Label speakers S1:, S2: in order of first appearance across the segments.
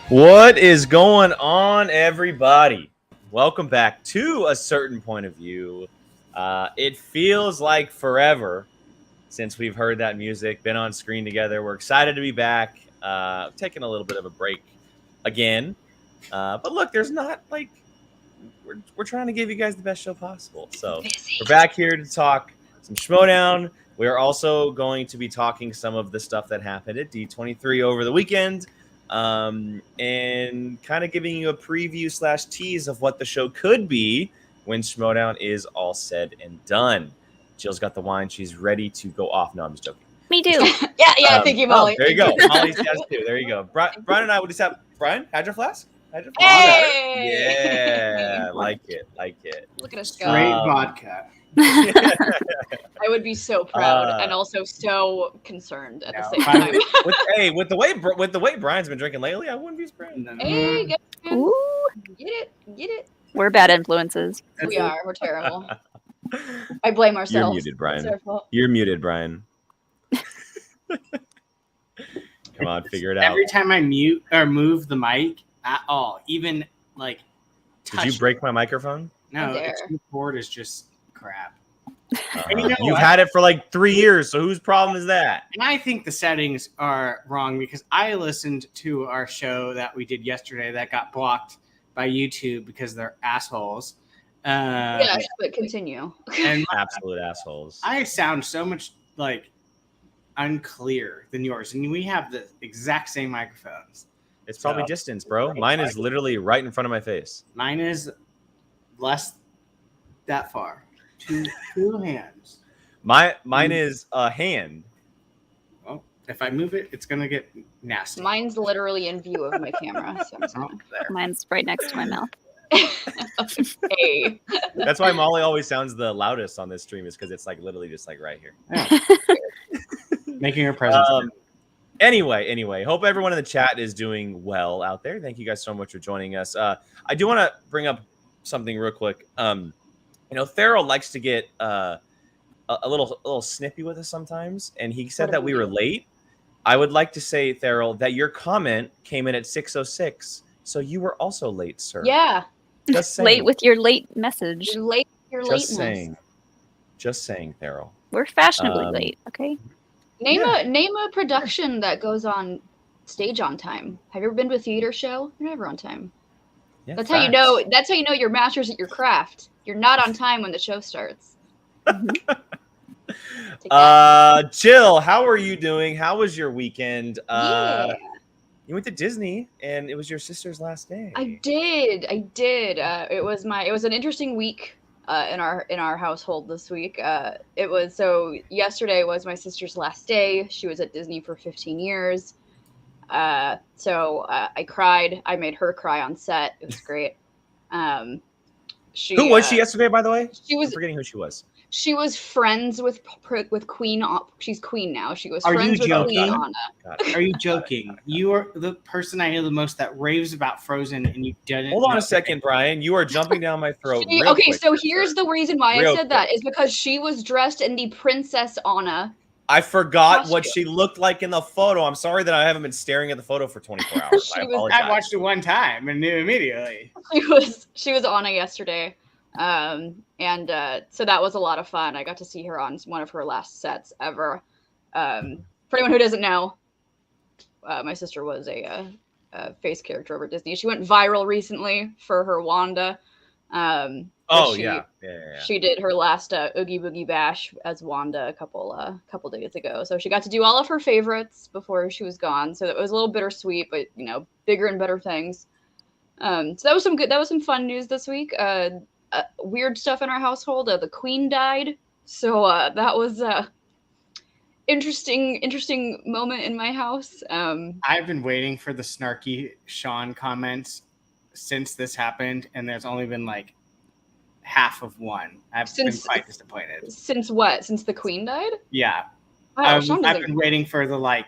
S1: What is going on, everybody? Welcome back to A Certain Point of View. It feels like forever since we've heard that music, been on screen together. We're excited to be back, taking a little bit of a break again. But look, there's not like we're trying to give you guys the best show possible. So we're back here to talk some Schmoedown. We are also going to be talking some of the stuff that happened at D23 over the weekend. And kind of giving you a preview / tease of what the show could be when Schmoedown is all said and done. Jill's got the wine. She's ready to go off. No, I'm just joking.
S2: Me too.
S3: yeah. Thank you, Molly.
S1: There you go. Molly's has too. There you go. Brian and I would just have Brian. Had your flask?
S3: Hey!
S1: Yeah, like it.
S3: Look at us go.
S4: Great vodka.
S3: I would be so proud and also so concerned at the same time.
S1: with the way Brian's been drinking lately, I wouldn't be surprised.
S3: Hey, get it.
S2: We're bad influences.
S3: We are. We're terrible. I blame ourselves.
S1: You're muted, Brian. You're muted, Brian. Come on, figure it out.
S4: Every time I mute or move the mic at all, even like touch.
S1: Did you break my microphone?
S4: No, the cord is just crap.
S1: You've had it for like 3 years, so whose problem is that?
S4: And I think the settings are wrong because I listened to our show that we did yesterday that got blocked by YouTube because they're assholes.
S3: Yeah, but continue.
S4: And
S1: absolute assholes.
S4: I sound so much like unclear than yours, and we have the exact same microphones.
S1: It's probably distance, bro. Mine is literally right in front of my face.
S4: Mine is less that far. Two hands.
S1: Mine is a hand.
S4: Well, if I move it, it's gonna get nasty.
S3: Mine's literally in view of my camera. So
S2: Mine's right next to my mouth.
S3: Hey.
S1: That's why Molly always sounds the loudest on this stream, is because it's like literally just like right here.
S4: Yeah. Making her presence.
S1: Anyway, hope everyone in the chat is doing well out there. Thank you guys so much for joining us. I do want to bring up something real quick. Theral likes to get a little snippy with us sometimes, and he said that we were late. I would like to say, Theral, that your comment came in at 6:06, so you were also late, sir.
S3: Yeah.
S1: Just saying.
S2: Late with your late message.
S3: You're late. You're lateness.
S1: Just saying, Theral.
S2: We're fashionably late, okay?
S3: Name a production that goes on stage on time. Have you ever been to a theater show? You're never on time.
S1: Yeah,
S3: that's how you know. That's how you know you're masters at your craft. You're not on time when the show starts.
S1: Jill, how are you doing? How was your weekend? You went to Disney, and it was your sister's last day.
S3: I did. It was an interesting week in our household this week. Yesterday was my sister's last day. She was at Disney for 15 years. So I cried. I made her cry on set. It was great.
S1: Who was she yesterday, by the way? I'm forgetting who she was.
S3: She was friends with Queen. She's Queen now. She was
S4: Are
S3: friends
S4: you
S3: with
S4: joking?
S3: Queen Anna.
S4: Are you joking? You are the person I hear the most that raves about Frozen, and you didn't.
S1: Hold on a second, Brian. You are jumping down my throat.
S3: Here's the reason why I said that is because she was dressed in the Princess Anna.
S1: I forgot what she looked like in the photo. I'm sorry that I haven't been staring at the photo for 24 hours.
S4: I watched it one time and knew immediately.
S3: She was Anna yesterday. So that was a lot of fun. I got to see her on one of her last sets ever. For anyone who doesn't know, my sister was a face character over at Disney. She went viral recently for her Wanda. She did her last Oogie Boogie Bash as Wanda a couple days ago. So she got to do all of her favorites before she was gone. So it was a little bittersweet, but bigger and better things. So that was some fun news this week. Weird stuff in our household. The Queen died, so that was interesting moment in my house.
S4: I've been waiting for the snarky Sean comments since this happened, and there's only been like half of one. I've been quite disappointed.
S3: Since what? Since the Queen died?
S4: Yeah.
S3: Wow,
S4: I've been waiting for the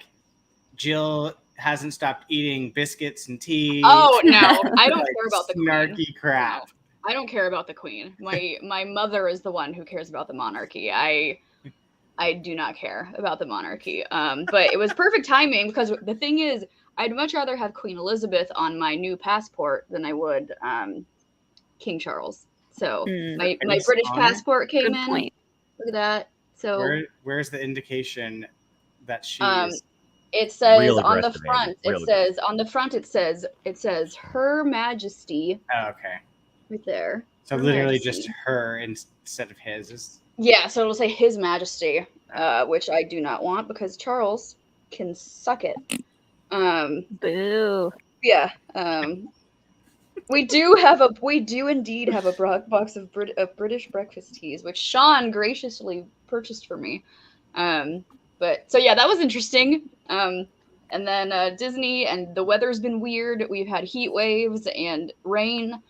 S4: Jill hasn't stopped eating biscuits and tea.
S3: Oh no, I don't care about the
S4: snarky
S3: Queen.
S4: crap.
S3: No. I don't care about the Queen. My mother is the one who cares about the monarchy. I I do not care about the monarchy. But it was perfect timing because the thing is, I'd much rather have Queen Elizabeth on my new passport than I would King Charles. So my British passport came in.
S2: Point.
S3: Look at that. So
S4: where's the indication that she is?
S3: It says
S1: Real
S3: on the
S1: aggressive,
S3: front.
S1: Andy.
S3: It says on the front. It says Her Majesty.
S4: Oh, okay.
S3: Right there.
S4: So
S3: Her
S4: literally
S3: Majesty.
S4: just her instead of his.
S3: Yeah, so it'll say His Majesty, which I do not want because Charles can suck it.
S2: Boo.
S3: Yeah. We do indeed have a box of British breakfast teas, which Sean graciously purchased for me. But so yeah, that was interesting. And then Disney, and the weather's been weird. We've had heat waves and rain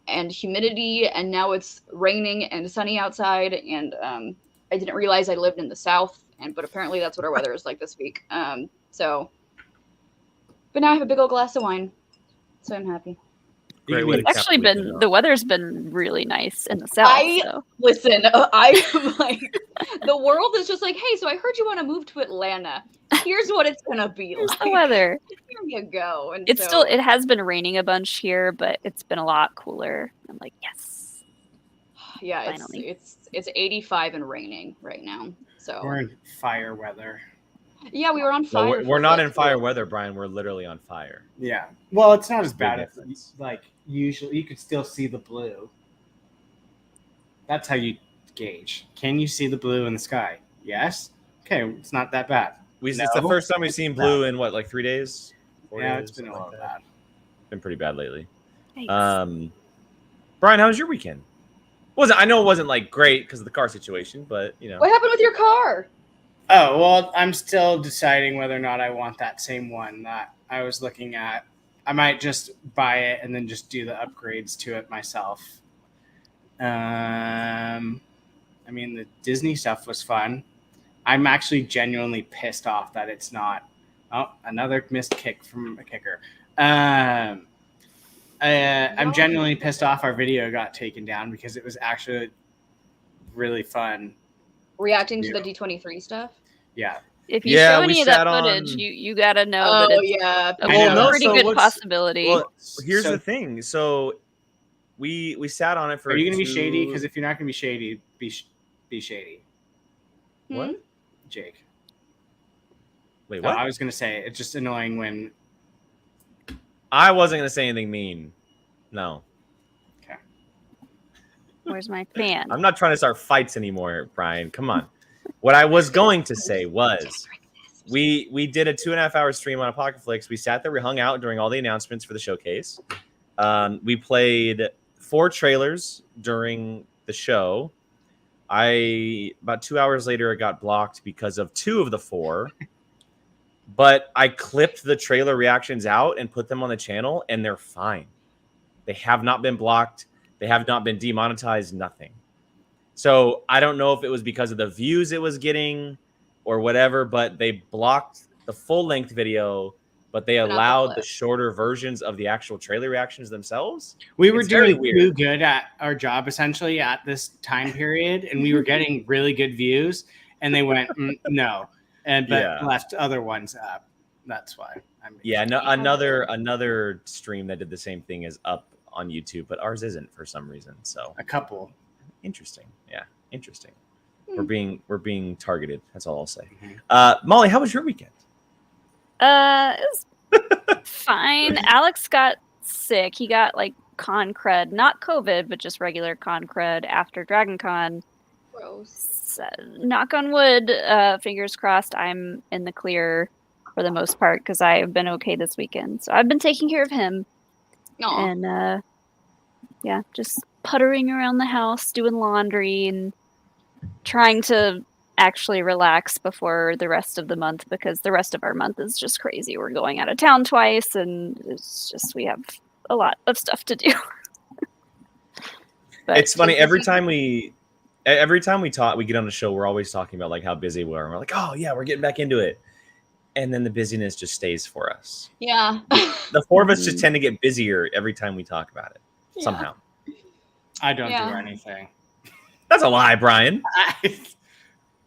S3: and humidity, and now it's raining and sunny outside. And I didn't realize I lived in the South, but apparently that's what our weather is like this week. But now I have a big old glass of wine, so I'm happy.
S1: Great way to
S2: It's actually
S1: cap the weekend
S2: the weather's been really nice in the South.
S3: Listen, I'm like, the world is just like, hey, so I heard you want to move to Atlanta. Here's what it's gonna be
S2: Here's
S3: like.
S2: the weather.
S3: Here you go. And
S2: It has been raining a bunch here, but it's been a lot cooler. I'm like, yes.
S3: Yeah,
S2: Finally.
S3: it's 85 and raining right now. So
S4: We're in fire weather.
S3: yeah, we were on
S1: No,
S3: fire.
S1: we're not in fire weather, Brian. We're literally on fire.
S4: Yeah. Well, it's not as bad
S1: Big
S4: as
S1: difference.
S4: like usually. You could still see the blue. That's how you gauge. Can you see the blue in the sky? Yes. Okay, it's not that bad.
S1: It's the first time we've seen blue in what, like 3 days? 4
S4: Yeah,
S1: days,
S4: it's been a
S1: something
S4: little
S1: like that.
S4: bad.
S1: Been pretty bad lately.
S2: Thanks.
S1: Brian, how was your weekend? I know it wasn't like great because of the car situation, but you know.
S3: What happened with your car?
S4: Oh, well, I'm still deciding whether or not I want that same one that I was looking at. I might just buy it and then just do the upgrades to it myself. I mean, the Disney stuff was fun. I'm actually genuinely pissed off that it's not. Oh, another missed kick from a kicker. I'm genuinely pissed off our video got taken down because it was actually really fun.
S3: Reacting to the D23 stuff?
S4: Yeah.
S2: If you show any of that footage, you gotta know that it's a pretty good possibility.
S1: Well, here's the thing. So we sat on it for.
S4: Are you gonna be shady? Because if you're not gonna be shady, be shady.
S1: What?
S4: Jake.
S1: Wait,
S4: No,
S1: what?
S4: I was gonna say it's just annoying when.
S1: I wasn't gonna say anything mean. No.
S4: Okay.
S2: Where's my fan?
S1: I'm not trying to start fights anymore, Brian. Come on. What I was going to say was we did a 2.5 hour stream on Apocalypse. We sat there, we hung out during all the announcements for the showcase. We played 4 trailers during the show. About 2 hours later, it got blocked because of 2 of the 4. But I clipped the trailer reactions out and put them on the channel, and they're fine. They have not been blocked. They have not been demonetized, nothing. So I don't know if it was because of the views it was getting or whatever, but they blocked the full-length video, but they allowed the shorter versions of the actual trailer reactions themselves.
S4: We were doing too good at our job, essentially, at this time period, and we were getting really good views, and they went, no. But left other ones up. That's why. Another
S1: stream that did the same thing is up on YouTube, but ours isn't for some reason. So
S4: a couple.
S1: Interesting. Yeah, interesting. We're being targeted. That's all I'll say. Molly, how was your weekend?
S2: It was fine. Alex got sick. He got like con crud, not COVID, but just regular con crud after Dragon Con.
S3: Gross.
S2: So, knock on wood, fingers crossed, I'm in the clear for the most part because I have been okay this weekend. So I've been taking care of him.
S3: Aww.
S2: And just puttering around the house, doing laundry, and trying to actually relax before the rest of the month because the rest of our month is just crazy. We're going out of town twice, and it's just we have a lot of stuff to do.
S1: But it's funny every time we talk, we get on the show, we're always talking about like how busy we are. And we're like, oh yeah, we're getting back into it. And then the busyness just stays for us.
S3: Yeah.
S1: The 4 of us just tend to get busier every time we talk about it somehow.
S4: I don't do anything.
S1: That's a lie, Brian.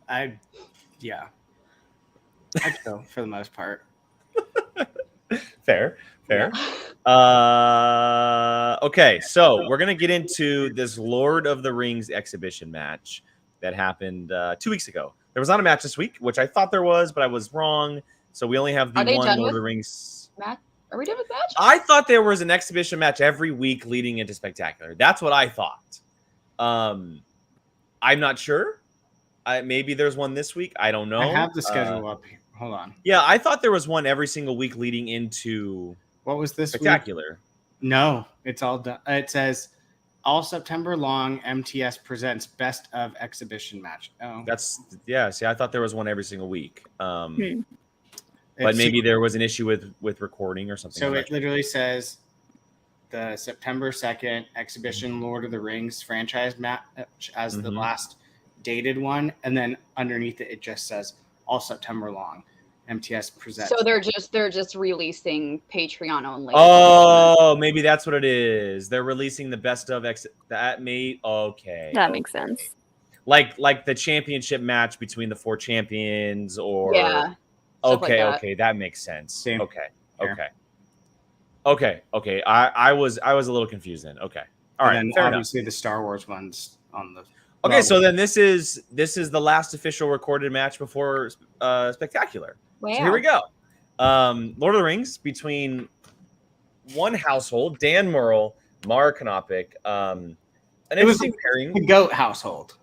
S4: I Yeah. I chill for the most part.
S1: Fair.
S3: Yeah.
S1: Okay, so we're gonna get into this Lord of the Rings exhibition match that happened 2 weeks ago. There was not a match this week, which I thought there was, but I was wrong. So we only have the
S3: Are they
S1: one
S3: done
S1: Lord of
S3: with
S1: the Rings.
S3: Matt, are we done with match?
S1: I thought there was an exhibition match every week leading into Spectacular. That's what I thought. I'm not sure. Maybe there's one this week. I don't know.
S4: I have the schedule up here. Hold on.
S1: Yeah, I thought there was one every single week leading into
S4: What was this
S1: Spectacular.
S4: week? No, it's all done. It says all September long MTS presents best of exhibition match. Oh,
S1: See, I thought there was one every single week. But
S4: It's-
S1: maybe there was an issue with recording or something.
S4: So it literally says the September 2nd exhibition Lord of the Rings franchise match as the last dated one, and then underneath it just says all September long MTS presents.
S3: So they're just releasing Patreon only.
S1: Oh, maybe that's what it is. They're releasing the best of that made okay.
S2: That makes sense.
S1: Like the championship match between the 4 champions, or
S3: Yeah.
S1: Okay,
S3: like that.
S1: okay, that makes sense.
S4: Same
S1: Okay.
S4: here.
S1: I was a little confused then. Okay. All right.
S4: And then
S1: Fair enough.
S4: obviously the Star Wars ones on the.
S1: Okay, so then this is the last official recorded match before Spectacular.
S3: Wow.
S1: So here we go. Lord of the Rings between one household, Dan Murrell, Mara Knopic. An interesting pairing.
S4: The Goat household.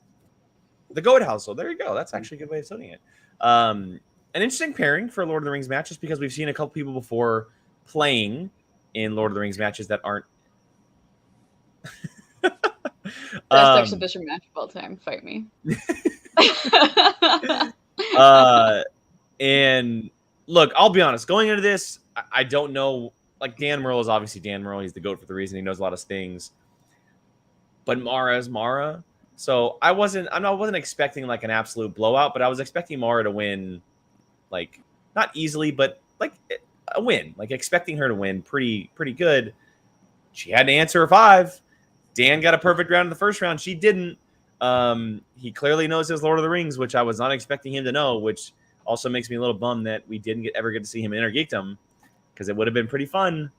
S1: The Goat household. There you go. That's actually a good way of saying it. An interesting pairing for Lord of the Rings matches because we've seen a couple people before playing in Lord of the Rings matches that aren't.
S3: Best exhibition match of all time. Fight me.
S1: And look, I'll be honest. Going into this, I don't know. Like, Dan Murrell is obviously Dan Murrell. He's the GOAT for the reason. He knows a lot of things. But Mara is Mara. So I wasn't expecting like an absolute blowout, but I was expecting Mara to win, like not easily, but like a win. Like expecting her to win pretty good. She had to answer a 5. Dan got a perfect round in the first round. She didn't. He clearly knows his Lord of the Rings, which I was not expecting him to know, which also makes me a little bummed that we didn't ever get to see him in Inner Geekdom, because it would have been pretty fun.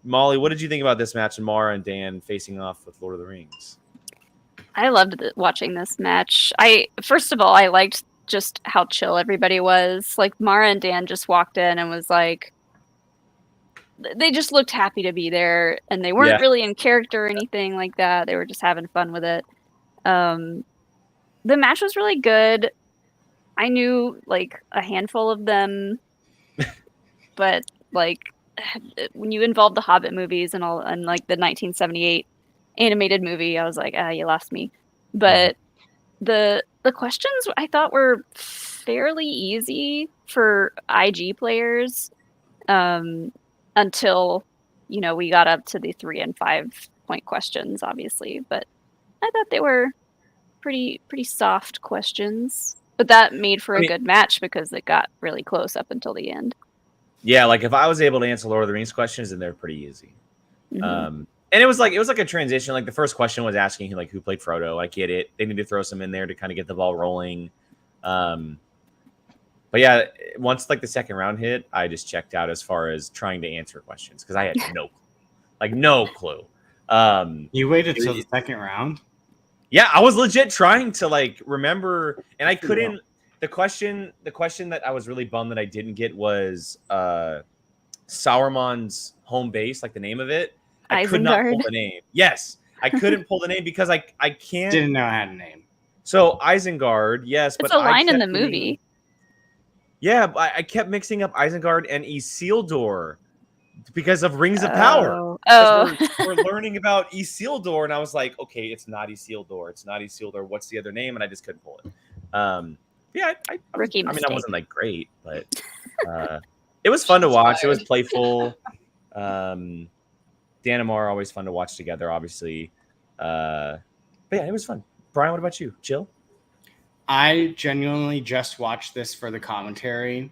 S1: Molly, what did you think about this match and Mara and Dan facing off with Lord of the Rings?
S2: I loved watching this match. First of all, I liked just how chill everybody was. Like, Mara and Dan just walked in and was like, they just looked happy to be there, and they weren't really in character or anything like that. They were just having fun with it. The match was really good. I knew like a handful of them, but like when you involve the Hobbit movies and like the 1978 animated movie, I was like, you lost me. But the questions I thought were fairly easy for IG players. Until, we got up to the 3 and 5 point questions, obviously. But I thought they were pretty soft questions. But that made for a good match because it got really close up until the end.
S1: Yeah, like if I was able to answer Lord of the Rings questions, then they're pretty easy. And it was like a transition. Like the first question was asking like who played Frodo. I get it. They need to throw some in there to kind of get the ball rolling. But yeah, once like the second round hit, I just checked out as far as trying to answer questions because I had no clue.
S4: You waited till the second round?
S1: Yeah, I was legit trying to like remember, and I couldn't. The question that I was really bummed that I didn't get was Sauron's home base, like the name of it. I could not pull the name. Yes, I couldn't pull the name because I can't.
S4: Didn't know I had a name.
S1: So Isengard, yes,
S2: it's
S1: but
S2: a line in the movie.
S1: Yeah, but I kept mixing up Isengard and Isildur because of Rings of Power. We're learning about Isildur, and I was like, okay, it's not Isildur. It's not Isildur. What's the other name? And I just couldn't pull it. Yeah, I wasn't like great, but it was fun to watch. It was playful. Dan and Mara are always fun to watch together, obviously. But yeah, it was fun. Brian, what about you? Chill?
S4: I genuinely just watched this for the commentary.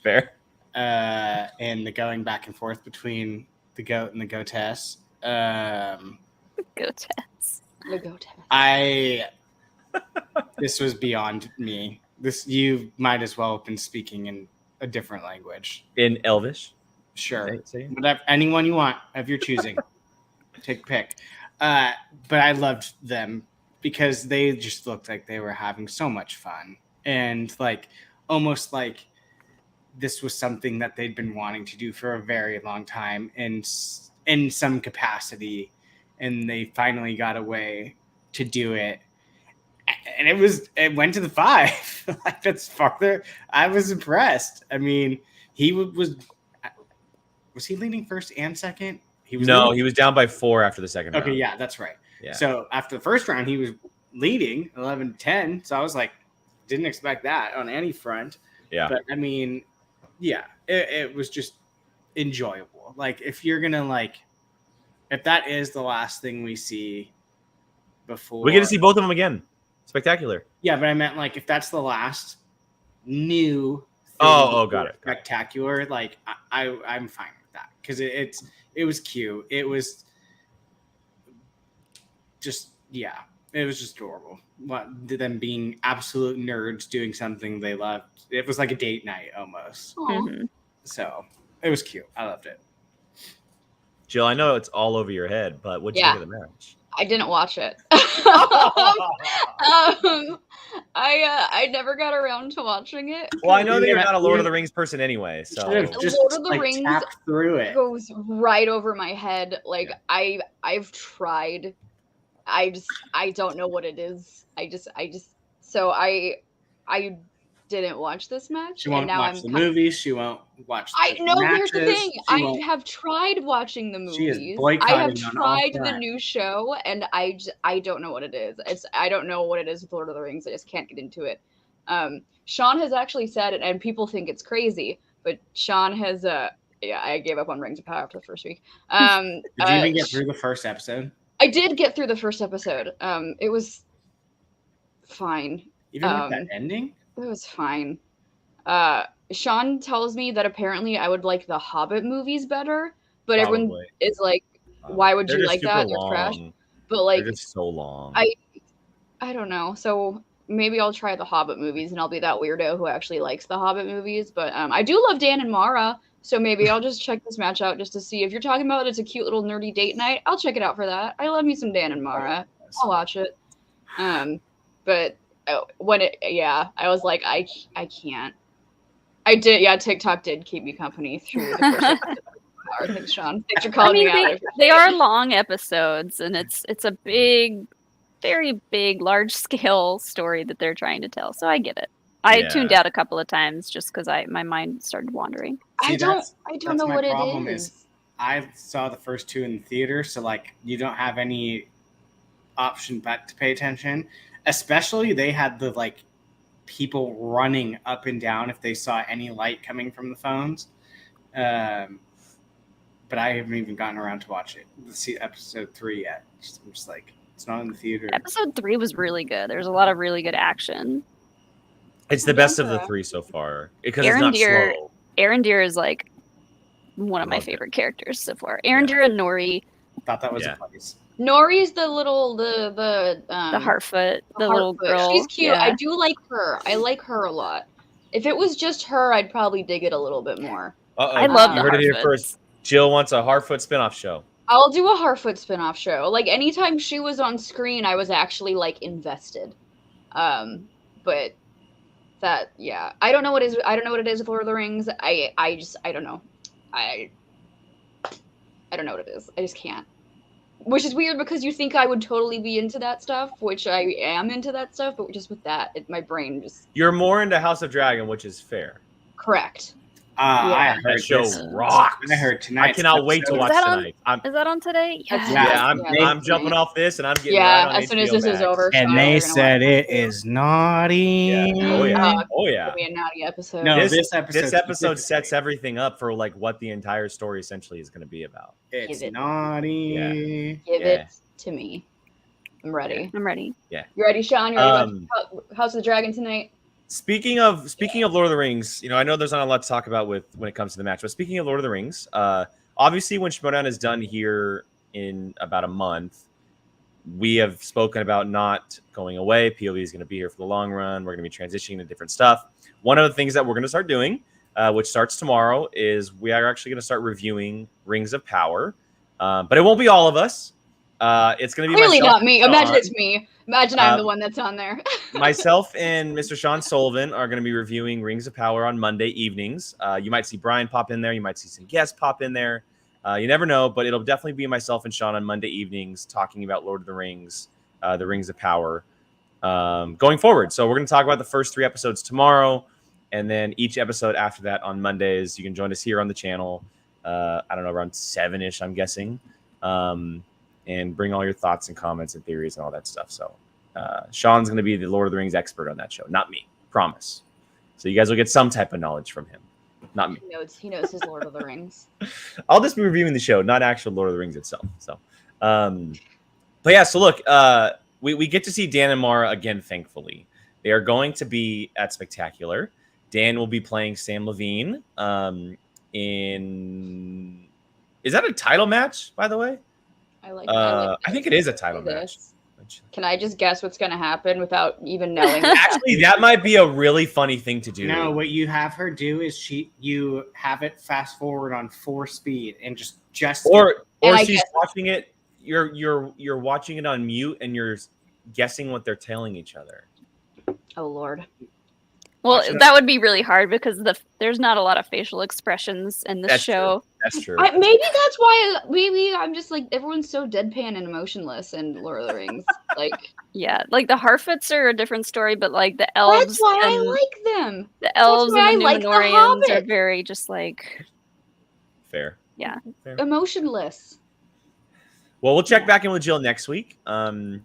S1: Fair.
S4: And the going back and forth between the GOAT and the GOATess.
S2: GOATess.
S3: The GOATess.
S4: I This was beyond me. You might as well have been speaking in a different language.
S1: In Elvish.
S4: Sure.
S1: Say.
S4: Whatever, anyone you want of your choosing. Take a pick. But I loved them because they just looked like they were having so much fun. And like almost like this was something that they'd been wanting to do for a very long time in some capacity. And they finally got a way to do it. And it went to the 5. Like that's farther. I was impressed. I mean, he was he leading first and second? He was
S1: down by 4 after the second round.
S4: Okay, yeah, that's right.
S1: Yeah.
S4: So after the first round, he was leading 11-10. So I was like, didn't expect that on any front.
S1: Yeah.
S4: But I mean, yeah, it was just enjoyable. Like if you're gonna if that is the last thing we see before,
S1: we get to see both of them again. Spectacular.
S4: Yeah, but I meant like if that's the last new.
S1: Got it.
S4: Spectacular. Like I'm fine with that because it was cute. It was just it was just adorable. Them being absolute nerds doing something they loved. It was like a date night almost.
S2: Mhm.
S4: So it was cute. I loved it.
S1: Jill, I know it's all over your head, but what'd you think of the match?
S3: I didn't watch it. I never got around to watching it.
S1: Well, I know that you're not a Lord of the Rings person anyway, so
S4: Just
S3: Lord of the Rings
S4: tapped through it.
S3: goes right over my head. Like I've tried. I don't know what it is. So I didn't watch this match.
S4: She won't
S3: and now
S4: watch the movies. She won't watch the
S3: Here's the
S4: matches.
S3: thing. I have tried watching the movies.
S4: She is
S3: I have
S4: boycotting on all
S3: tried the
S4: fronts.
S3: new show, and I don't know what it is. I don't know what it is with Lord of the Rings. I just can't get into it. Sean has actually said it, and people think it's crazy, but Sean has I gave up on Rings of Power after the first week.
S4: Did you even get through the first episode?
S3: I did get through the first episode. It was fine.
S4: Even with that ending?
S3: It was fine. Sean tells me that apparently I would like the Hobbit movies better, but everyone is like, "Why would you like that? They're trash." But like,
S1: they're just so long.
S3: I don't know. So maybe I'll try the Hobbit movies, and I'll be that weirdo who actually likes the Hobbit movies. But I do love Dan and Mara, so maybe I'll just check this match out just to see if you're talking about it's a cute little nerdy date night. I'll check it out for that. I love me some Dan and Mara. I'll watch it. But I was like, I can't. I did, TikTok did keep me company through the first episode. Thanks, Sean. Thanks for calling me out.
S2: They are long episodes, and it's a big, very big, large scale story that they're trying to tell. So I get it. I tuned out a couple of times just because my mind started wandering.
S3: I don't know what it is.
S4: I saw the first 2 in the theater, so like you don't have any option but to pay attention. Especially they had the like people running up and down if they saw any light coming from the phones. But I haven't even gotten around to watch it. See episode 3 yet. I'm just like, it's not in the theater.
S2: Episode 3 was really good. There's a lot of really good action.
S1: It's the best of the 3 so far because it's not slow.
S2: Arendir is like one of my favorite characters so far. Arandir and Nori.
S4: Thought that was a place.
S3: Nori's the little the
S2: Heartfoot, the little girl.
S3: She's cute.
S2: Yeah.
S3: I do like her. I like her a lot. If it was just her, I'd probably dig it a little bit more.
S2: I love the
S1: You heard it here
S2: Heartfoots.
S1: first. Jill wants a Heartfoot spinoff show.
S3: I'll do a Heartfoot spinoff show. Like anytime she was on screen, I was actually like invested. But that I don't know what it is with Lord of the Rings. I don't know. I don't know what it is. I just can't. Which is weird because you think I would totally be into that stuff, which I am into that stuff, but just with that, my brain just...
S1: You're more into House of Dragon, which is fair.
S3: Correct.
S4: I heard
S1: that show
S4: this.
S1: rocks.
S4: I heard tonight.
S1: I cannot wait to watch tonight.
S2: Is that on today?
S1: I'm jumping off this and I'm getting
S3: right
S1: on
S3: as soon as
S1: HBO
S3: this
S1: Max.
S3: is over.
S4: And they said it is naughty.
S1: Yeah. Oh yeah.
S3: It'll be a naughty episode.
S4: No,
S1: This episode
S4: specifically.
S1: sets everything up for like what the entire story essentially is going to be about.
S4: It's
S3: Give it.
S4: naughty.
S3: Give it to me. I'm ready.
S2: I'm ready.
S1: Yeah.
S3: You ready, Sean? You ready to watch House of the Dragon tonight?
S1: Speaking of Lord of the Rings, I know there's not a lot to talk about when it comes to the match, but speaking of Lord of the Rings, obviously when Schmoedown is done here in about a month, we have spoken about not going away. POV is going to be here for the long run. We're going to be transitioning to different stuff. One of the things that we're going to start doing, which starts tomorrow, is we are actually going to start reviewing Rings of Power. But it won't be all of us. It's going to be
S3: Clearly
S1: myself
S3: not me.
S1: and
S3: Imagine
S1: Sean.
S3: it's me. Imagine I'm the one that's on there.
S1: Myself and Mr. Sean Sullivan are going to be reviewing Rings of Power on Monday evenings. You might see Brian pop in there. You might see some guests pop in there. You never know, but it'll definitely be myself and Sean on Monday evenings talking about Lord of the Rings of Power going forward. So we're going to talk about the first 3 episodes tomorrow, and then each episode after that on Mondays. You can join us here on the channel. I don't know, around 7-ish, I'm guessing. And bring all your thoughts and comments and theories and all that stuff. So Sean's going to be the Lord of the Rings expert on that show, not me. Promise. So you guys will get some type of knowledge from him, not me.
S3: He knows his Lord of the Rings.
S1: I'll just be reviewing the show, not actual Lord of the Rings itself. So, but yeah, so look, we get to see Dan and Mara again, thankfully. They are going to be at Spectacular. Dan will be playing Sam Levine in... Is that a title match, by the way? I think it is a title match.
S3: Can I just guess what's going to happen without even knowing?
S1: Actually, that might be a really funny thing to do.
S4: No, what you have her do is you have it fast forward on 4 speed and just
S1: or she's watching it. You're watching it on mute and you're guessing what they're telling each other.
S3: Oh Lord.
S2: Well, that would be really hard because there's not a lot of facial expressions in this show.
S1: True. That's true.
S3: Maybe that's why I'm just like, everyone's so deadpan and emotionless in Lord of the Rings.
S2: Yeah, like the Harfoots are a different story, but like the elves.
S3: That's why I like them.
S2: The elves and the Númenóreans are
S3: Hobbit.
S2: very just like
S1: fair.
S2: Yeah.
S1: Fair.
S3: Emotionless.
S1: Well, we'll check back in with Jill next week and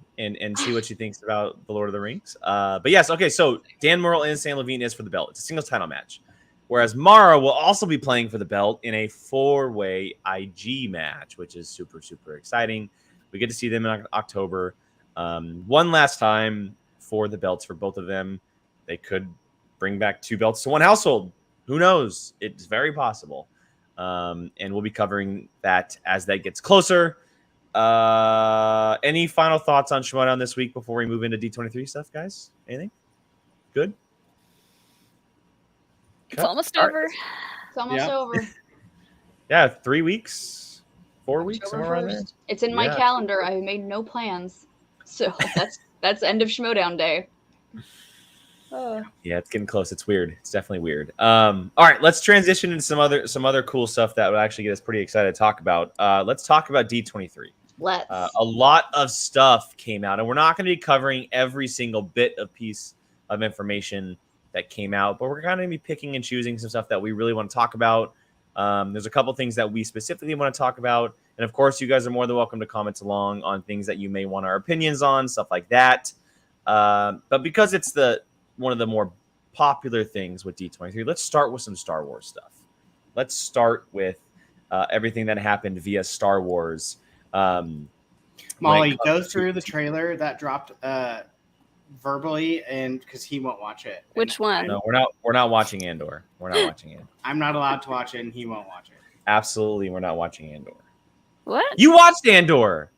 S1: see what she thinks about the Lord of the Rings. But yes, okay, so Dan Murrell and Sam Levine is for the belt. It's a singles title match. Whereas Mara will also be playing for the belt in a 4-way IG match, which is super, super exciting. We get to see them in October. One last time for the belts for both of them. They could bring back 2 belts to one household. Who knows? It's very possible. And we'll be covering that as that gets closer. Any final thoughts on Schmoedown this week before we move into D23 stuff, guys? Anything? Good?
S2: It's almost over.
S3: It's almost over.
S1: Yeah, 3 weeks, 4 weeks,
S3: October
S1: somewhere around there.
S3: It's in my calendar. I made no plans, so that's end of Schmoedown day.
S1: Yeah, it's getting close. It's weird. It's definitely weird. All right, let's transition into some other cool stuff that would actually get us pretty excited to talk about. Let's talk about D23. A lot of stuff came out, and we're not going to be covering every single bit of piece of information that came out, but we're kind of going to be picking and choosing some stuff that we really want to talk about. There's a couple things that we specifically want to talk about, and of course, you guys are more than welcome to comment along on things that you may want our opinions on, stuff like that. But because it's one of the more popular things with D23, let's start with some Star Wars stuff. Let's start with everything that happened via Star Wars.
S4: Molly, go through the trailer that dropped verbally, and because he won't watch it.
S2: Which one?
S1: No, we're not watching Andor. We're not watching it.
S4: I'm not allowed to watch it, and he won't watch it.
S1: Absolutely, we're not watching Andor.
S2: What?
S1: You watched Andor.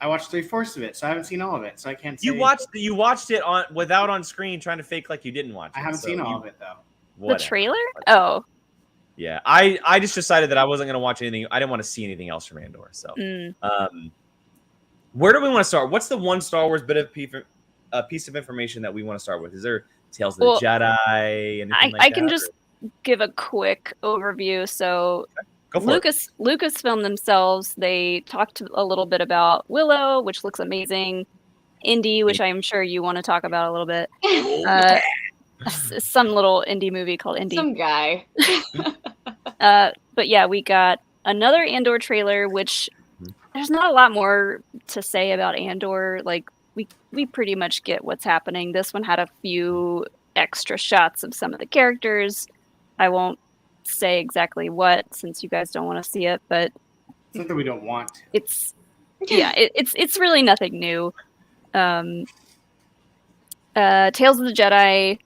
S4: I watched 3/4 of it, so I haven't seen all of it, so I can't say.
S1: You watched it without on screen, trying to fake like you didn't watch it.
S4: I haven't seen all of it though.
S2: Whatever. The trailer? Oh.
S1: Yeah, I just decided that I wasn't going to watch anything. I didn't want to see anything else from Andor. So, where do we want to start? What's the one Star Wars bit of piece of information that we want to start with? Is there Tales of the Jedi?
S2: I can just give a quick overview. So, Lucasfilm themselves, they talked a little bit about Willow, which looks amazing. Indie, which I'm sure you want to talk about a little bit. Some little indie movie called Indie.
S3: Some guy.
S2: But yeah, we got another Andor trailer, which there's not a lot more to say about Andor. Like we pretty much get what's happening. This one had a few extra shots of some of the characters. I won't say exactly what, since you guys don't want to see it, but
S4: it's not that we don't want to.
S2: It's really nothing new. Tales of the Jedi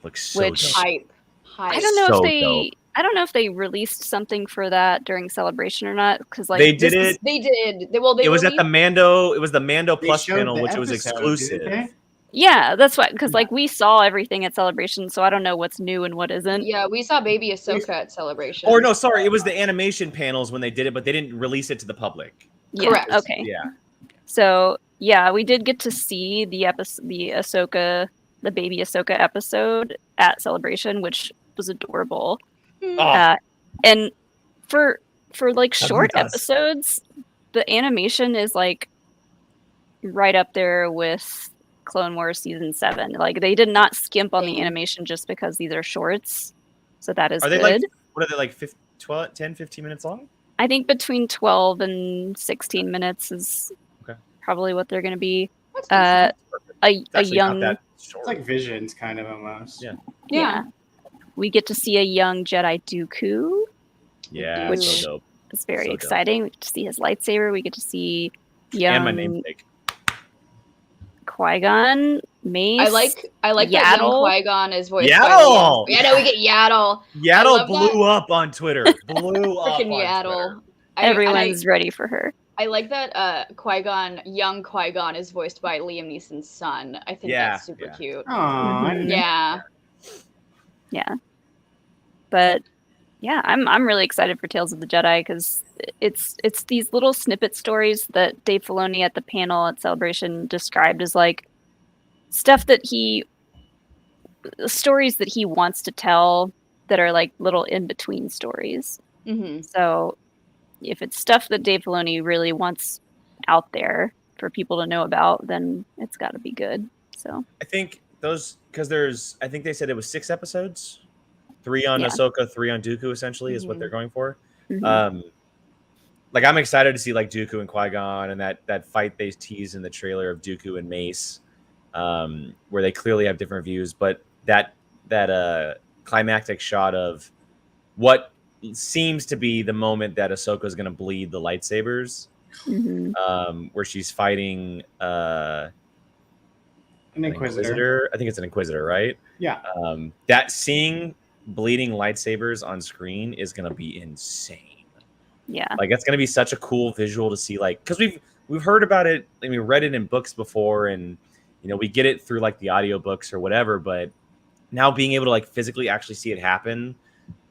S1: looks so
S3: hype.
S2: I don't know if they I don't know if they released something for that during Celebration or not, because like
S1: They did it.
S3: They did. Well, they
S1: It was at the
S3: released-
S1: Mando. It was the Mando
S4: They
S1: Plus
S4: showed
S1: panel,
S4: the
S1: which was
S4: episode,
S1: exclusive.
S4: didn't they?
S2: Yeah, that's why, because
S4: Yeah.
S2: like we saw everything at Celebration, so I don't know what's new and what isn't.
S3: Yeah, we saw Baby Ahsoka at Celebration.
S1: Or no, sorry, it was the animation panels when they did it, but they didn't release it to the public.
S2: Yeah,
S3: Correct.
S2: Okay.
S1: Yeah.
S2: So yeah, we did get to see the Ahsoka, the Baby Ahsoka episode at Celebration, which was adorable.
S1: Oh,
S2: And for like short
S1: Sabritas.
S2: episodes, the animation is like right up there with Clone Wars season 7. Like they did not skimp on the
S3: Same.
S2: animation just because these are shorts. So that is
S1: are they
S2: good.
S1: like, what are they like 10, 15 minutes long?
S2: I think between 12 and 16 minutes is
S1: Okay.
S2: probably what they're going to be.
S3: That's
S2: A
S1: It's actually
S2: young,
S1: not that short.
S4: It's like Visions, kind of almost.
S1: Yeah.
S2: yeah. We get to see a young Jedi Dooku.
S1: Yeah,
S2: Which-
S1: so dope.
S2: It's very
S1: So dope.
S2: exciting. We get to see his lightsaber. We get to see young
S1: And my namesake.
S2: Qui-Gon, Mace.
S3: I like that young
S2: Yaddle.
S3: Qui-Gon is voiced
S1: Yaddle!
S3: by Liam. Yeah, no, we get Yaddle.
S1: Yaddle
S3: love
S1: blew up on Twitter. Blew up
S3: Freaking
S1: on
S3: Yaddle.
S1: Twitter.
S2: Everyone's ready for her.
S3: I like that Qui-Gon, young Qui-Gon is voiced by Liam Neeson's son. I think
S1: Yeah,
S3: that's super
S1: yeah.
S3: cute.
S4: Aw,
S2: Mhm.
S3: Yeah.
S2: But yeah, I'm really excited for Tales of the Jedi because it's these little snippet stories that Dave Filoni at the panel at Celebration described as like stuff that stories that he wants to tell that are like little in between stories.
S3: Mm-hmm.
S2: So if it's stuff that Dave Filoni really wants out there for people to know about, then it's got to be good. So
S1: I think those, because I think they said it was 6 episodes. 3 on
S2: Yeah.
S1: Ahsoka, 3 on Dooku, essentially, is what
S3: Mhm.
S1: they're going for.
S2: mhm.
S1: Like I'm excited to see like Dooku and Qui-Gon and that fight they teased in the trailer of Dooku and Mace, where they clearly have different views, but that climactic shot of what seems to be the moment that Ahsoka is going to bleed the lightsabers,
S2: Mhm.
S1: where she's fighting
S4: an
S1: an
S4: Inquisitor.
S1: I think it's an Inquisitor, right?
S4: Yeah.
S1: That seeing bleeding lightsabers on screen is going to be insane.
S2: Yeah.
S1: Like that's going to be such a cool visual to see, like, because we've heard about it. I mean, read it in books before, and we get it through like the audiobooks or whatever. But now being able to like physically actually see it happen,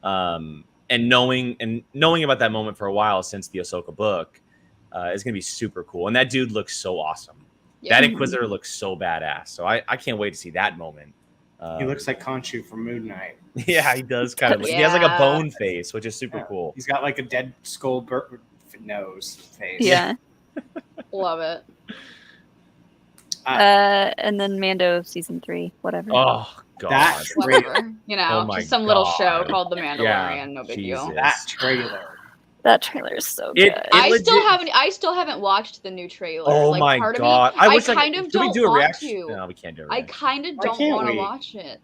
S1: and knowing about that moment for a while since the Ahsoka book, is going to be super cool. And that dude looks so awesome.
S3: Yeah.
S1: That Inquisitor looks so badass. So I can't wait to see that moment.
S4: He looks like Khonshu from Moon Knight.
S1: Yeah, he does kind of. He has like a
S3: Yeah.
S1: bone face, which is super
S4: Yeah.
S1: cool.
S4: He's got like a dead skull nose face.
S2: Yeah.
S3: Love it.
S2: And then Mando season 3, whatever.
S1: Oh god,
S4: That
S3: Whatever.
S1: Oh my
S3: just some little show
S1: God.
S3: called The Mandalorian.
S1: Yeah,
S3: No big
S1: Jesus.
S3: deal.
S4: That trailer.
S2: That trailer is so
S1: It-
S2: good.
S3: I still haven't watched the new trailer.
S1: Oh
S3: like,
S1: my
S3: part of
S1: god!
S3: Me, I
S1: wish
S3: kind of
S1: Should we
S3: don't
S1: do a
S3: want
S1: reaction?
S3: to.
S1: No, we can't do a
S3: I
S1: reaction.
S3: kind of
S4: Why
S3: don't
S4: can't
S3: want to
S4: we?
S3: watch it.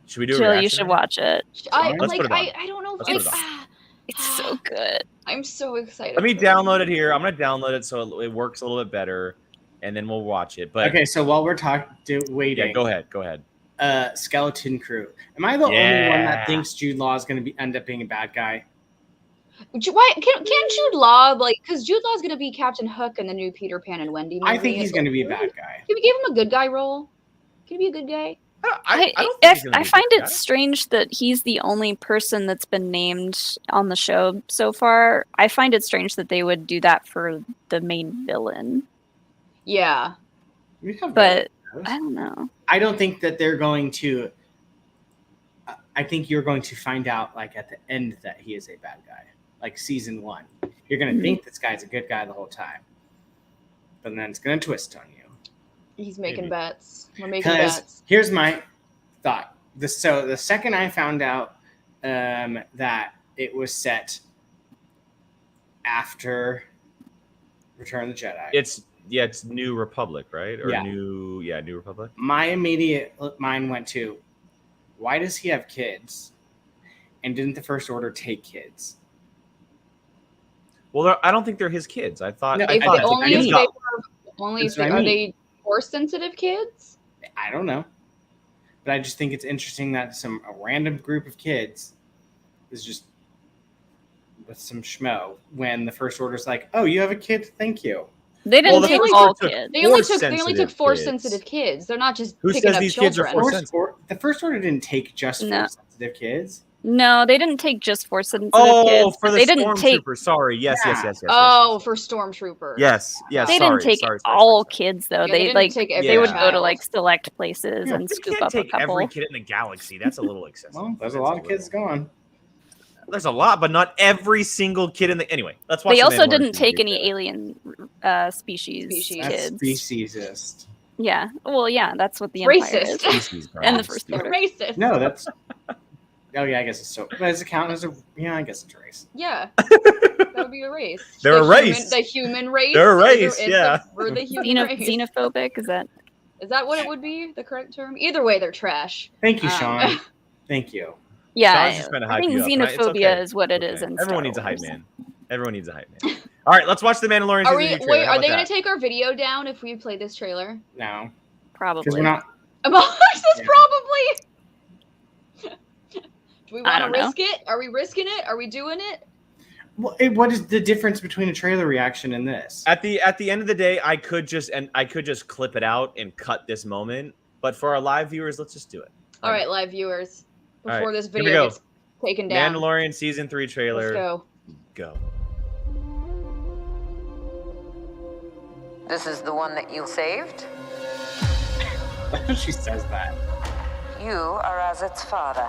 S1: Should we do a
S2: Jill,
S1: reaction?
S2: you should watch it.
S1: Let's put it on.
S3: I don't know if
S1: Let's put
S3: it's.
S1: it on.
S2: It's so good.
S3: I'm so excited.
S1: Let me
S3: for
S1: download it here. I'm gonna download it so it works a little bit better, and then we'll watch it. But
S4: Okay, so while we're waiting,
S1: yeah, go ahead. Go ahead.
S4: Skeleton Crew. Am I the only one
S1: Yeah.
S4: that thinks Jude Law is going to end up being a bad guy?
S3: Why can't Jude Law because Jude Law is going to be Captain Hook in the new Peter Pan and Wendy movie?
S4: I think he's going to be a bad guy.
S3: Can we give him a good guy role? Can he be a good guy?
S1: I don't think he's gonna
S2: I
S1: be a
S2: find
S1: good
S2: it
S1: guy.
S2: strange that he's the only person that's been named on the show so far. I find it strange that they would do that for the main villain.
S3: Yeah.
S4: We have
S2: But
S4: those.
S2: I don't know.
S4: I don't think that they're going to. I think you're going to find out like at the end that he is a bad guy, like season 1. You're going to
S2: Mhm.
S4: think this guy's a good guy the whole time, but then it's going to twist on you.
S3: He's making
S1: Maybe.
S3: bets. We're making
S4: Because
S3: bets.
S4: here's my thought. So the second I found out that it was set after Return of the Jedi,
S1: It's New Republic, right? Or
S4: Yeah.
S1: New Republic.
S4: my immediate mind went to, why does he have kids? And didn't the First Order take kids?
S1: Well, I don't think they're his kids. I thought.
S4: No,
S1: I
S3: If
S1: thought
S3: they only
S1: I
S3: if
S1: mean,
S3: they were only if
S4: That's what
S3: they,
S4: I
S3: are
S4: mean.
S3: they force sensitive kids?
S4: I don't know. But I just think it's interesting that some a random group of kids is just with some schmo when the First Order's like, "Oh, you have a kid? Thank you."
S2: They didn't
S1: the
S2: take
S1: First
S2: all
S1: Order took
S2: kids.
S3: They only took
S1: Force-sensitive
S3: force
S1: kids.
S3: sensitive kids. They're not just
S1: Who
S3: picking
S1: says
S3: up
S1: these kids are
S3: children.
S1: force-
S4: The First Order didn't take just
S2: No.
S4: force sensitive kids.
S2: No, they didn't take just force sensitive
S1: Oh,
S2: kids.
S1: for the
S2: They didn't take.
S1: stormtrooper. Sorry. Yes.
S3: Oh, for stormtroopers.
S1: Yes.
S2: They
S1: Sorry,
S2: didn't take
S1: sorry.
S2: all kids though.
S3: Yeah,
S2: they
S3: didn't
S2: like
S3: take every
S2: they would
S1: Yeah.
S2: go to
S3: child.
S2: like select places
S4: Yeah,
S2: and
S1: You
S2: scoop
S1: can't
S2: up a
S1: take
S2: couple.
S1: every kid in the galaxy. That's a little excessive.
S4: Well, there's a
S1: That's
S4: lot of
S1: little-
S4: kids gone.
S1: There's a lot, but not every single kid in the. Anyway, let's watch.
S2: They
S1: the
S2: also
S1: Mandalorian
S2: didn't take
S1: season
S2: any
S1: two.
S2: alien species
S3: Species.
S4: That's
S2: kids.
S4: speciesist.
S2: Yeah. Well, yeah, that's what the
S3: It's
S2: Empire
S3: racist.
S2: is.
S1: Species, bro.
S2: And the First
S3: They're
S2: Order.
S3: racist.
S4: No, that's. Oh yeah, I guess it's so. Does it count as a? Yeah, I guess it's a race.
S3: Yeah. That would be a race.
S1: They're a
S3: The
S1: race.
S3: The human race.
S1: They're a
S3: Is
S1: race,
S3: the-
S1: yeah.
S3: We're the human race.
S2: Xenophobic, is that?
S3: Is that what it would be? The correct term? Either way, they're trash.
S4: Thank you,
S3: Um,
S4: Sean. Thank you.
S2: Yeah,
S1: Sean's just trying to
S2: I
S1: hype
S2: think
S1: you up, and it's
S2: xenophobia
S1: okay.
S2: is what it is.
S1: Okay.
S2: In
S1: Everyone
S2: Star
S1: needs a hype
S2: Wars.
S1: man. Everyone needs a hype man. All right, let's watch the Mandalorian.
S3: Are
S1: season
S3: we?
S1: two trailer.
S3: Wait,
S1: How
S3: are
S1: about
S3: they going
S1: that?
S3: to take our video down if we play this trailer?
S4: No, because
S2: Probably.
S4: we're not.
S3: Amongst us,
S4: Yeah.
S3: probably. Do we
S2: I
S3: want to
S2: don't know.
S3: risk it? Are we risking it? Are we doing it?
S4: What is the difference between a trailer reaction and this?
S1: At the end of the day, I could just clip it out and cut this moment. But for our live viewers, let's just do it.
S3: All right, live viewers.
S1: All right,
S3: Before this
S1: here we
S3: video
S1: go.
S3: gets taken down,
S1: Mandalorian season 3 trailer.
S3: let's go.
S1: Go.
S5: This is the one that you saved?
S4: She says that.
S5: You are as its father.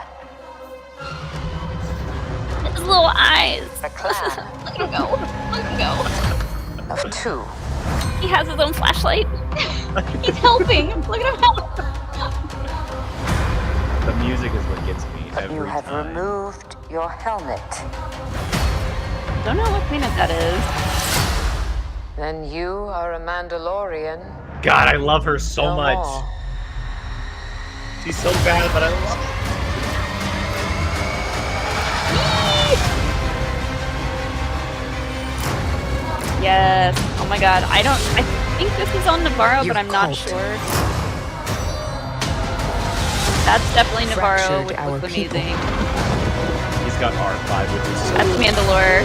S2: His little eyes.
S5: A clan
S3: Look at him go. Look at him go.
S5: of two.
S2: He has his own flashlight.
S3: He's helping. Look at him help.
S1: The music is what gets me
S5: But you
S1: every
S5: have
S1: time.
S5: removed your helmet.
S2: Don't know what planet that is.
S5: Then you are a Mandalorian.
S1: God, I love her so
S5: no
S1: much.
S5: more.
S1: She's so bad, but I love it.
S2: Yes. Oh my god. I think this is on Navarro,
S6: You've
S2: but I'm not
S6: coped.
S2: sure. That's definitely Navarro,
S6: Fractured
S2: which
S6: our
S2: was
S6: people.
S2: amazing.
S1: He's got R5 with his
S2: That's Mandalore.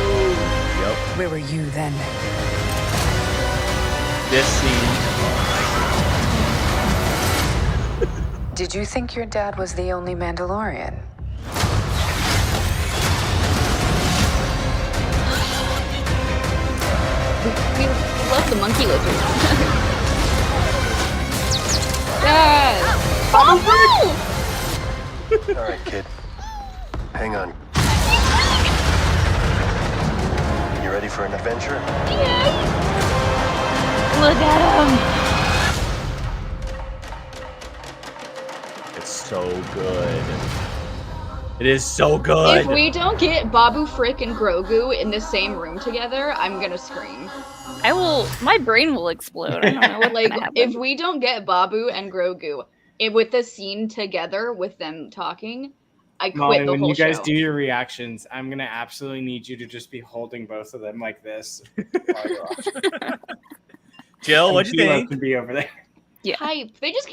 S1: Yep.
S6: Where were you then?
S1: This scene.
S6: Did you think your dad was the only Mandalorian?
S3: We love the monkey lizard. Yes. Oh,
S7: All right, kid. Hang on. You ready for an adventure?
S2: Look at him.
S1: It's so good. It is so good.
S3: If we don't get Babu Frick and Grogu in the same room together, I'm gonna scream.
S2: My brain will explode. I don't know what's
S3: Like,
S2: gonna happen.
S3: if we don't get Babu and Grogu with the scene together with them talking, I quit
S4: Molly,
S3: the
S4: when
S3: whole
S4: you guys
S3: show.
S4: do your reactions, I'm gonna absolutely need you to just be holding both of them like this. while you're watching.
S1: Jill, what'd you
S4: Kilo
S1: think?
S4: Can be over there.
S2: Yeah.
S3: Hype. They just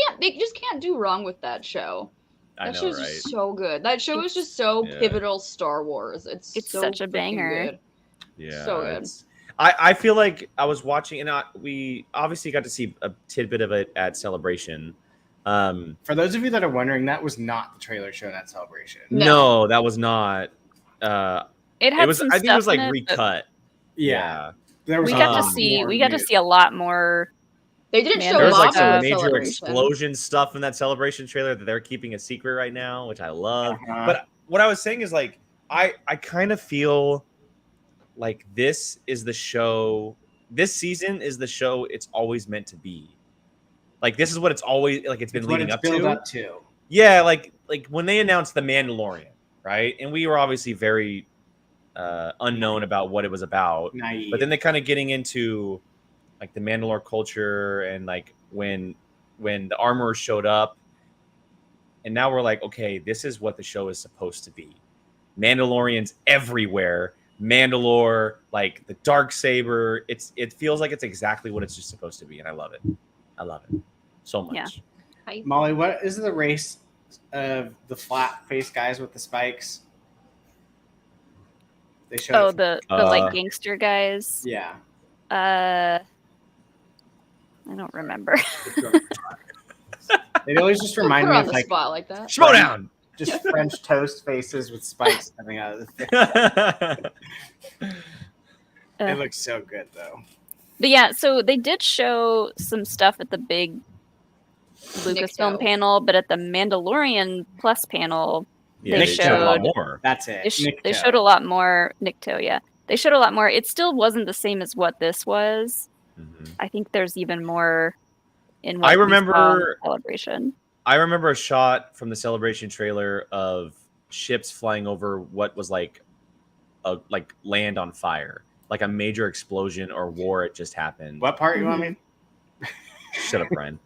S3: can't do wrong with that show.
S1: I
S3: That
S1: know,
S3: show's
S1: right?
S3: just so good. That show is just so
S1: Yeah.
S3: pivotal Star Wars. It's so
S2: such a
S3: freaking
S2: banger.
S3: good.
S1: Yeah.
S3: So good.
S1: it's- I feel like I was watching, and we obviously got to see a tidbit of it at Celebration.
S4: For those of you that are wondering, that was not the trailer shown at Celebration.
S3: No.
S1: No, that was not.
S2: It had
S1: It was.
S2: some
S1: I think it
S2: stuff
S1: was like
S2: in but
S1: recut.
S4: Yeah, there was
S2: We
S4: a
S2: got to
S4: lot
S2: see.
S4: more
S2: We got to
S4: news.
S2: see a lot more.
S3: They didn't
S2: Man,
S3: show
S1: There was like
S3: Babu
S1: some
S3: at
S1: major
S3: Celebration.
S1: explosion stuff in that Celebration trailer that they're keeping a secret right now, which I love.
S4: Uh-huh.
S1: But what I was saying is like I kind of feel like this is the show. This season is the show it's always meant to be. Like this is what it's always like. It's been
S4: It's what
S1: leading
S4: it's
S1: up
S4: built
S1: to.
S4: up to.
S1: Yeah, like when they announced the Mandalorian, right? And we were obviously very unknown about what it was about.
S4: Naive.
S1: But then they kind of getting into like the Mandalore culture and like when the armorers showed up, and now we're like, okay, this is what the show is supposed to be. Mandalorians everywhere. Mandalore, like the dark saber. It feels like it's exactly what it's just supposed to be, and I love it. I love it so much.
S2: Yeah.
S4: Molly, what is the race of the flat face guys with the spikes? They showed.
S2: Oh,
S4: it
S2: the like gangster guys.
S4: yeah.
S2: I don't remember.
S4: It always just remind
S3: Put her
S4: me
S3: on
S4: of
S3: the
S4: like
S3: spot like that.
S1: Schmoedown.
S4: just French toast faces with spikes coming out of the thing. It looks so good though.
S2: But yeah, so they did show some stuff at the big Lucasfilm
S3: Nikto.
S2: panel, but at the Mandalorian Plus panel,
S1: Yeah,
S2: they
S1: they showed a lot
S2: showed
S1: more.
S4: That's it.
S2: they showed a lot more Nikto. Yeah, they showed a lot more. It still wasn't the same as what this was.
S1: Mhm.
S2: I think there's even more in what
S1: I
S2: we saw
S1: remember-
S2: in the Celebration.
S1: I remember a shot from the Celebration trailer of ships flying over what was like land on fire, like a major explosion or war had just happened.
S4: What part you want me?
S1: Shut up, Brian.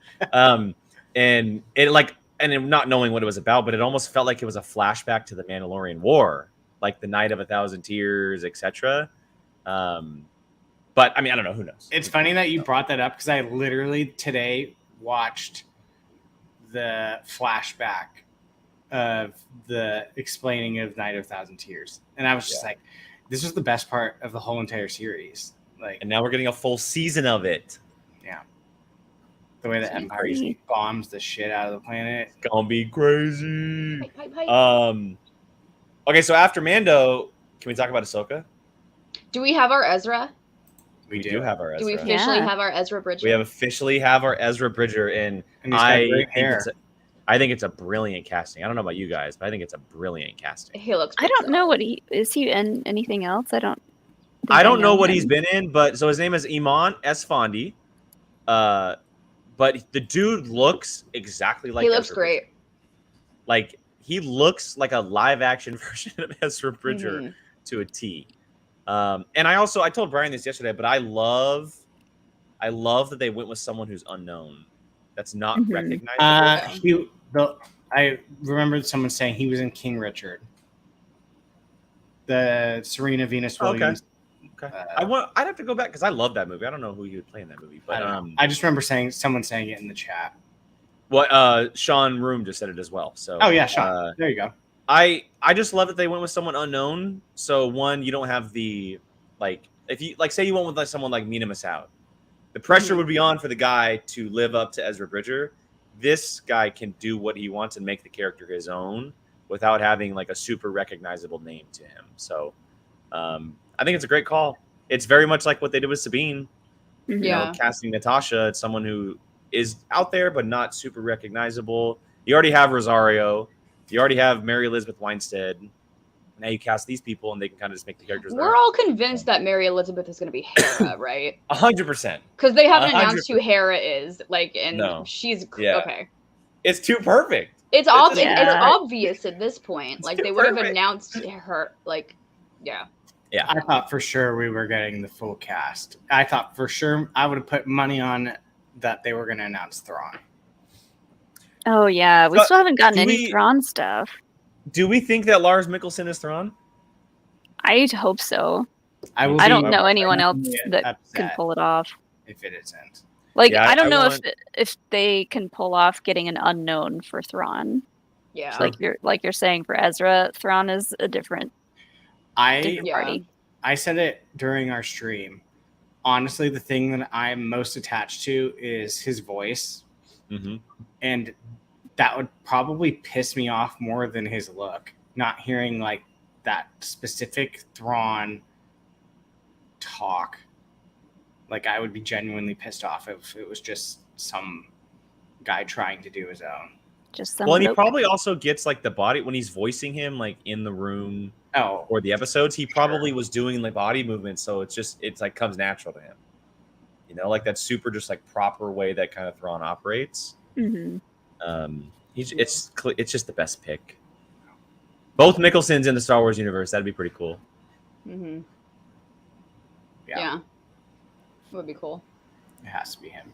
S1: And it not knowing what it was about, but it almost felt like it was a flashback to the Mandalorian War, like the Night of 1,000 Tears, etc. But I mean, I don't know. Who knows?
S4: It's funny that you brought that up because I literally today watched the flashback of the explaining of Night of 1,000 Tears, and I was just like, "This was the best part of the whole entire series." Like,
S1: And now we're getting a full season of it.
S4: yeah, the way the Empire
S2: crazy.
S4: bombs the shit out of the planet.
S1: It's gonna be crazy.
S3: Hype.
S1: Okay, so after Mando, can we talk about Ahsoka?
S3: Do we have our Ezra?
S1: We do have our Ezra.
S3: Do we officially have our Ezra Bridger?
S1: We have officially have our Ezra Bridger, and
S4: And he's got great hair.
S1: I think it's a brilliant casting. I don't know about you guys, but I think it's a brilliant casting.
S3: He looks.
S2: I don't know what he is. He in anything else? I don't. think
S1: I don't know what
S2: him.
S1: he's been in, but so his name is Iman S. Fondi. But the dude looks exactly like
S3: He looks
S1: Ezra
S3: great.
S1: Bridger. Like he looks like a live action version of Ezra Bridger
S3: Mhm.
S1: to a T. And I told Brian this yesterday, but I love that they went with someone who's unknown, that's not
S2: Mhm.
S1: recognizable.
S4: I remember someone saying he was in King Richard, the Serena Venus
S1: Okay.
S4: Williams.
S1: Okay. I'd have to go back because I love that movie. I don't know who he would play in that movie,
S4: I
S1: but
S4: don't know. I just remember someone saying it in the chat.
S1: Sean Room just said it as well. So
S4: Oh yeah, Sean. There you go.
S1: I just love that they went with someone unknown. So one, you don't have the if you say you went with someone like Mina Massoud, the pressure would be on for the guy to live up to Ezra Bridger. This guy can do what he wants and make the character his own without having like a super recognizable name to him. So I think it's a great call. It's very much like what they did with Sabine.
S2: Mhm.
S1: You know, casting Natasha, it's someone who is out there but not super recognizable. You already have Rosario. You already have Mary Elizabeth Winstead. Now you cast these people, and they can kind of just make the characters.
S3: We're all convinced that Mary Elizabeth is going to be Hera, right?
S1: 100%.
S3: Because they haven't announced
S1: 100%.
S3: who Hera is. And
S1: No.
S3: she's
S1: Yeah.
S3: okay.
S1: It's too perfect.
S3: It's
S2: Yeah.
S3: obvious at this point. Like they would have
S1: perfect.
S3: announced her. Like, yeah.
S1: Yeah.
S4: I thought for sure we were getting the full cast. I thought for sure I would have put money on that they were going to announce Thrawn.
S2: Oh yeah, we
S1: But
S2: still haven't gotten
S1: do
S2: any
S1: we-
S2: Thrawn stuff.
S1: Do we think that Lars Mikkelsen is Thrawn?
S2: I hope so.
S4: I will.
S2: I
S4: be
S2: don't know anyone else that
S4: upset
S2: can pull it off.
S4: if it isn't.
S2: Like
S1: Yeah,
S2: I don't
S1: I
S2: know
S1: want-
S2: if they can pull off getting an unknown for Thrawn.
S3: Yeah.
S2: Like you're saying for Ezra, Thrawn is a different
S4: I
S2: party.
S4: I said it during our stream. Honestly, the thing that I'm most attached to is his voice,
S1: Mm-hmm.
S4: and that would probably piss me off more than his look. Not hearing like that specific Thrawn talk. Like I would be genuinely pissed off if it was just some guy trying to do his own.
S2: Just some
S1: Well, and he
S2: bloke.
S1: probably also gets like the body when he's voicing him like in the room
S4: Oh,
S1: or the episodes. He probably was doing like body movements, so it's like comes natural to him. You know, like that super just like proper way that kind of Thrawn operates.
S2: Mhm.
S1: It's just the best pick. Both Mickelsons in the Star Wars universe. That'd be pretty cool.
S3: Mm-hmm.
S4: yeah,
S3: Yeah. That would be cool.
S4: it has to be him.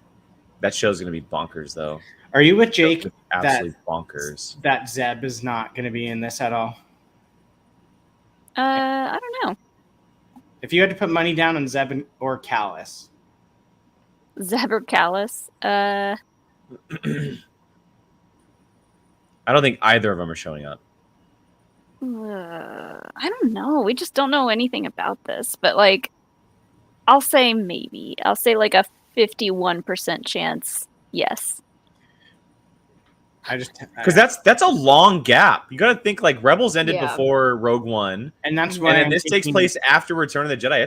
S1: That show's gonna be bonkers, though.
S4: Are you with Jake
S1: Absolutely bonkers.
S4: that Zeb is not going to be in this at all?
S2: I don't know.
S4: If you had to put money down on Zeb or Callus,
S2: Zebra Callus.
S1: I don't think either of them are showing up.
S2: I don't know. We just don't know anything about this. But like, I'll say maybe. I'll say like a 51% chance. Yes.
S1: Because that's a long gap. You got to think like Rebels ended
S3: Yeah.
S1: before Rogue One,
S4: and that's why
S1: and then
S4: I'm
S1: this takes
S4: thinking-
S1: place after Return of the Jedi.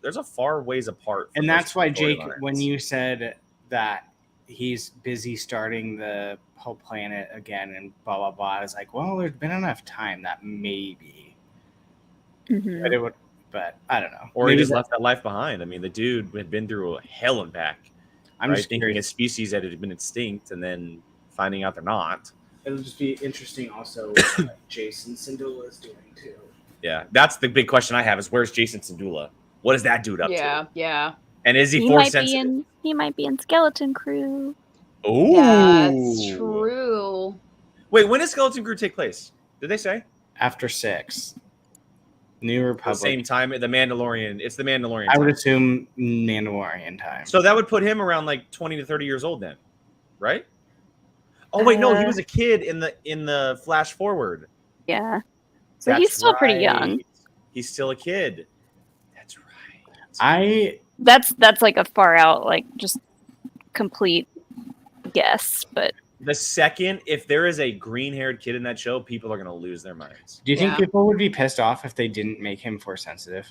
S1: There's a far ways apart.
S4: And
S1: from
S4: that's
S1: those
S4: why,
S1: two
S4: Jake,
S1: storylines.
S4: when you said that he's busy starting the whole planet again and blah blah blah, I was like, well, there's been enough time that maybe,
S2: Mhm.
S4: but it would. But I don't know.
S1: or he
S4: Maybe
S1: just
S4: that-
S1: left that life behind. I mean, the dude had been through hell and back.
S4: I'm
S1: right?
S4: just
S1: thinking
S4: curious.
S1: his species had been extinct, and then finding out they're not.
S4: It'll just be interesting also what Jason Syndulla is doing too.
S1: Yeah, that's the big question I have: is where's Jason Syndulla? What is that dude up
S3: Yeah,
S1: to?
S3: yeah.
S1: And is he
S2: He
S1: force
S2: might be
S1: sensitive?
S2: in. He might be in Skeleton Crew.
S1: Ooh,
S3: That's true.
S1: Wait, when does Skeleton Crew take place? Did they say?
S4: After 6, New
S1: At the
S4: Republic.
S1: same time, the Mandalorian. It's the Mandalorian.
S4: I would
S1: time.
S4: assume Mandalorian time.
S1: So that would put him around like 20 to 30 years old then, right? Oh wait, no, he was a kid in the flash forward.
S2: Yeah. So
S1: That's
S2: he's still pretty young.
S1: right. He's still a kid. That's right.
S2: That's like a far out, like just complete guess. But
S1: The second, if there is a green-haired kid in that show, people are going to lose their minds.
S4: Do you think
S3: Yeah.
S4: people would be pissed off if they didn't make him force sensitive?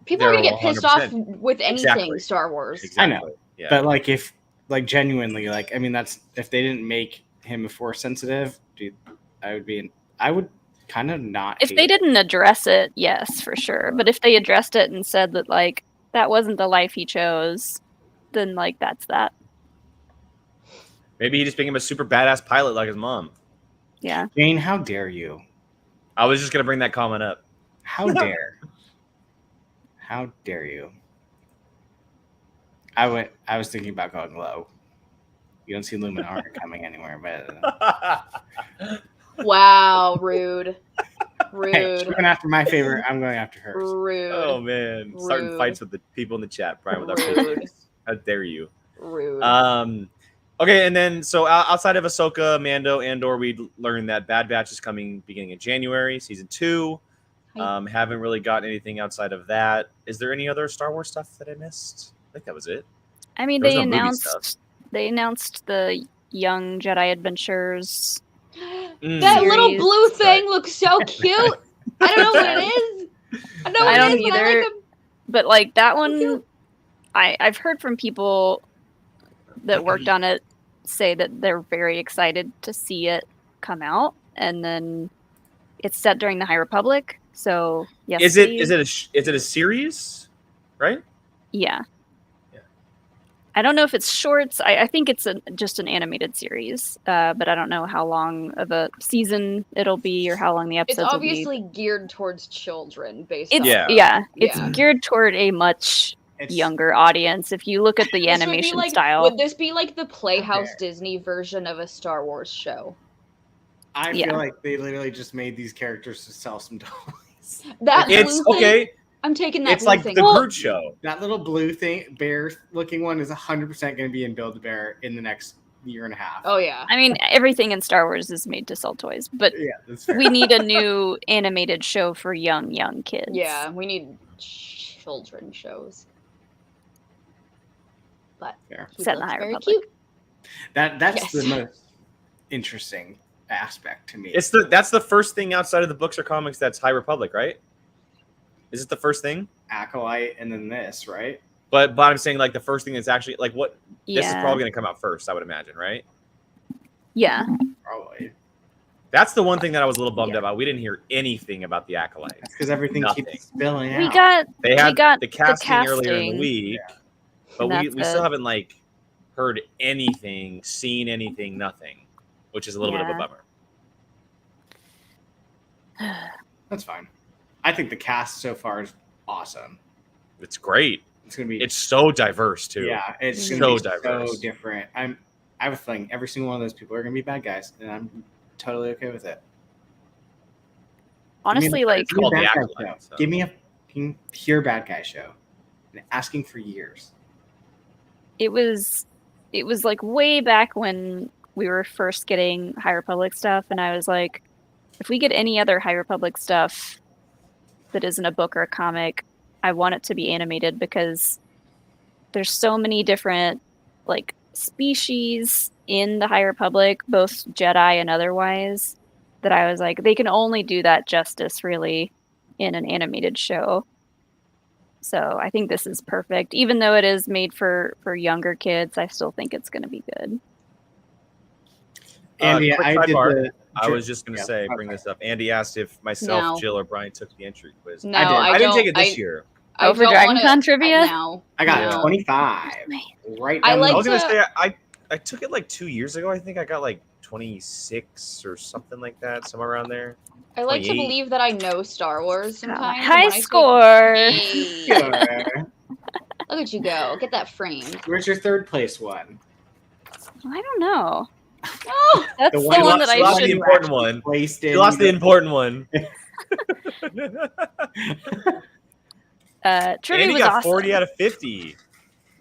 S3: People are
S1: They're
S3: gonna get pissed off
S1: 100%.
S3: with anything
S1: Exactly.
S3: Star Wars.
S1: Exactly.
S4: I know.
S1: Yeah.
S4: But like if like genuinely like I mean that's if they didn't make him force sensitive, dude, I would kind of not
S2: if
S4: hate
S2: they
S4: it.
S2: didn't address it, yes, for sure. But if they addressed it and said that like that wasn't the life he chose, then like that's that.
S1: Maybe he just became a super badass pilot like his mom.
S2: Yeah.
S4: Jane, how dare you?
S1: I was just going to bring that comment up.
S4: How dare? How dare you? I was thinking about going low. You don't see Luminara coming anywhere, but
S3: Wow, rude. Rude.
S4: hey, she's going after my favorite. I'm going after hers.
S3: Rude.
S1: Oh man, starting
S3: Rude.
S1: fights with the people in the chat, Brian. With our
S3: Rude.
S1: favorites. How dare you?
S3: Rude.
S1: Okay, and then so outside of Ahsoka, Mando, Andor, we learned that Bad Batch is coming beginning of January, season 2. Haven't really got anything outside of that. Is there any other Star Wars stuff that I missed? I think that was it.
S2: I mean,
S1: There was
S2: they
S1: no movie stuff.
S2: announced the Young Jedi Adventures.
S3: That little
S2: series.
S3: blue thing looks so cute. I don't know what it is. I know what
S2: I
S3: it
S2: don't
S3: is, but I
S2: either.
S3: like 'em.
S2: But like that
S3: cute.
S2: one, I've heard from people that worked on it say that they're very excited to see it come out, and then it's set during the High Republic. So yes,
S1: Is it
S2: please.
S1: is it a series? Right?
S2: Yeah.
S1: Yeah.
S2: I don't know if it's shorts. I think it's just an animated series, but I don't know how long of a season it'll be or how long the
S3: It's
S2: episodes will be.
S3: obviously geared towards children, based
S2: It's
S3: on
S2: it's
S3: Yeah.
S2: geared toward a much younger audience. If you look at the
S3: This would be
S2: animation
S3: like-
S2: style,
S3: Would this be like the Playhouse
S4: Okay.
S3: Disney version of a Star Wars show?
S4: I
S2: Yeah.
S4: feel like they literally just made these characters to sell some toys.
S3: That
S1: It's
S3: blue thing,
S1: okay.
S3: I'm taking that
S1: It's
S3: blue
S1: like
S3: thing.
S1: the
S2: Well-
S1: Groot show.
S4: That little blue thing, bear-looking one, is 100% going to be in Build-A-Bear in the next year and a half.
S3: Oh yeah.
S2: I mean, everything in Star Wars is made to sell toys, but
S4: yeah, that's fair.
S2: we need a new animated show for young kids.
S3: Yeah, we need children shows. But
S4: Fair.
S3: he
S2: Set in the
S3: looks
S2: High
S3: very
S2: Republic.
S3: cute.
S4: That's
S3: Yes.
S4: the most interesting aspect to me.
S1: That's the first thing outside of the books or comics that's High Republic, right? Is it the first thing?
S4: Acolyte and then this, right?
S1: But I'm saying like the first thing that's actually like what
S2: Yeah.
S1: this is probably going to come out first, I would imagine, right?
S2: Yeah.
S4: Probably.
S1: That's the one thing that I was a little bummed
S2: Yeah.
S1: about. We didn't hear anything about the Acolyte.
S4: That's because everything
S1: Nothing.
S4: keeps spilling out.
S2: We got
S1: They had
S2: got
S1: the casting earlier in the
S2: casting.
S1: week, but
S2: And
S1: we
S2: that's
S1: still
S2: it.
S1: haven't like heard anything, seen anything, nothing, which is a little bit of a
S2: Yeah.
S1: bummer.
S4: That's fine. I think the cast so far is awesome.
S1: It's great.
S4: It's gonna be
S1: It's so diverse too.
S4: yeah, it's
S1: so
S4: gonna be
S1: diverse.
S4: so different. I have a feeling every single one of those people are gonna be bad guys, and I'm totally okay with it.
S2: honestly like
S4: Give me a
S1: called The
S4: bad guy
S1: Acolyte,
S4: show.
S1: so.
S4: Give me a fucking pure bad guy show. Been asking for years.
S2: it was like way back when we were first getting High Republic stuff, and I was like, if we get any other High Republic stuff that isn't a book or a comic, I want it to be animated because there's so many different like species in the High Republic, both Jedi and otherwise, that I was like, they can only do that justice really in an animated show. So I think this is perfect. Even though it is made for younger kids, I still think it's going to be good.
S4: Andy,
S1: quick
S4: I did
S1: sidebar.
S4: the.
S1: I was just going to say, bring
S4: okay.
S1: this up. Andy asked if myself,
S3: No.
S1: Jill, or Brian took the entry quiz.
S3: No,
S1: I didn't take it this
S3: I-
S1: year.
S3: I
S2: For
S3: don't
S2: Dragon
S3: wanna-
S2: Con trivia?
S3: No.
S4: I got
S3: no.
S4: 25. Right.
S3: I
S4: down
S3: like
S1: I was
S4: the-
S1: going to
S3: to-
S1: say, I took it like 2 years ago. I think I got like 26 or something like that, somewhere around there.
S3: I like to
S1: 28.
S3: believe that I know Star Wars sometimes. and
S2: High
S3: when I say-
S2: score.
S3: Hey,
S4: Sure.
S3: look at you go. Get that framed.
S4: Where's your third place one?
S2: I don't know.
S3: Oh,
S2: That's
S4: The
S2: the
S4: one
S2: one
S4: you
S2: that I
S1: lost the
S2: should.
S1: important one.
S4: Placed in.
S1: You lost the important one.
S2: Trivia
S1: Andy
S2: was
S1: got
S2: awesome.
S1: 40 out of 50.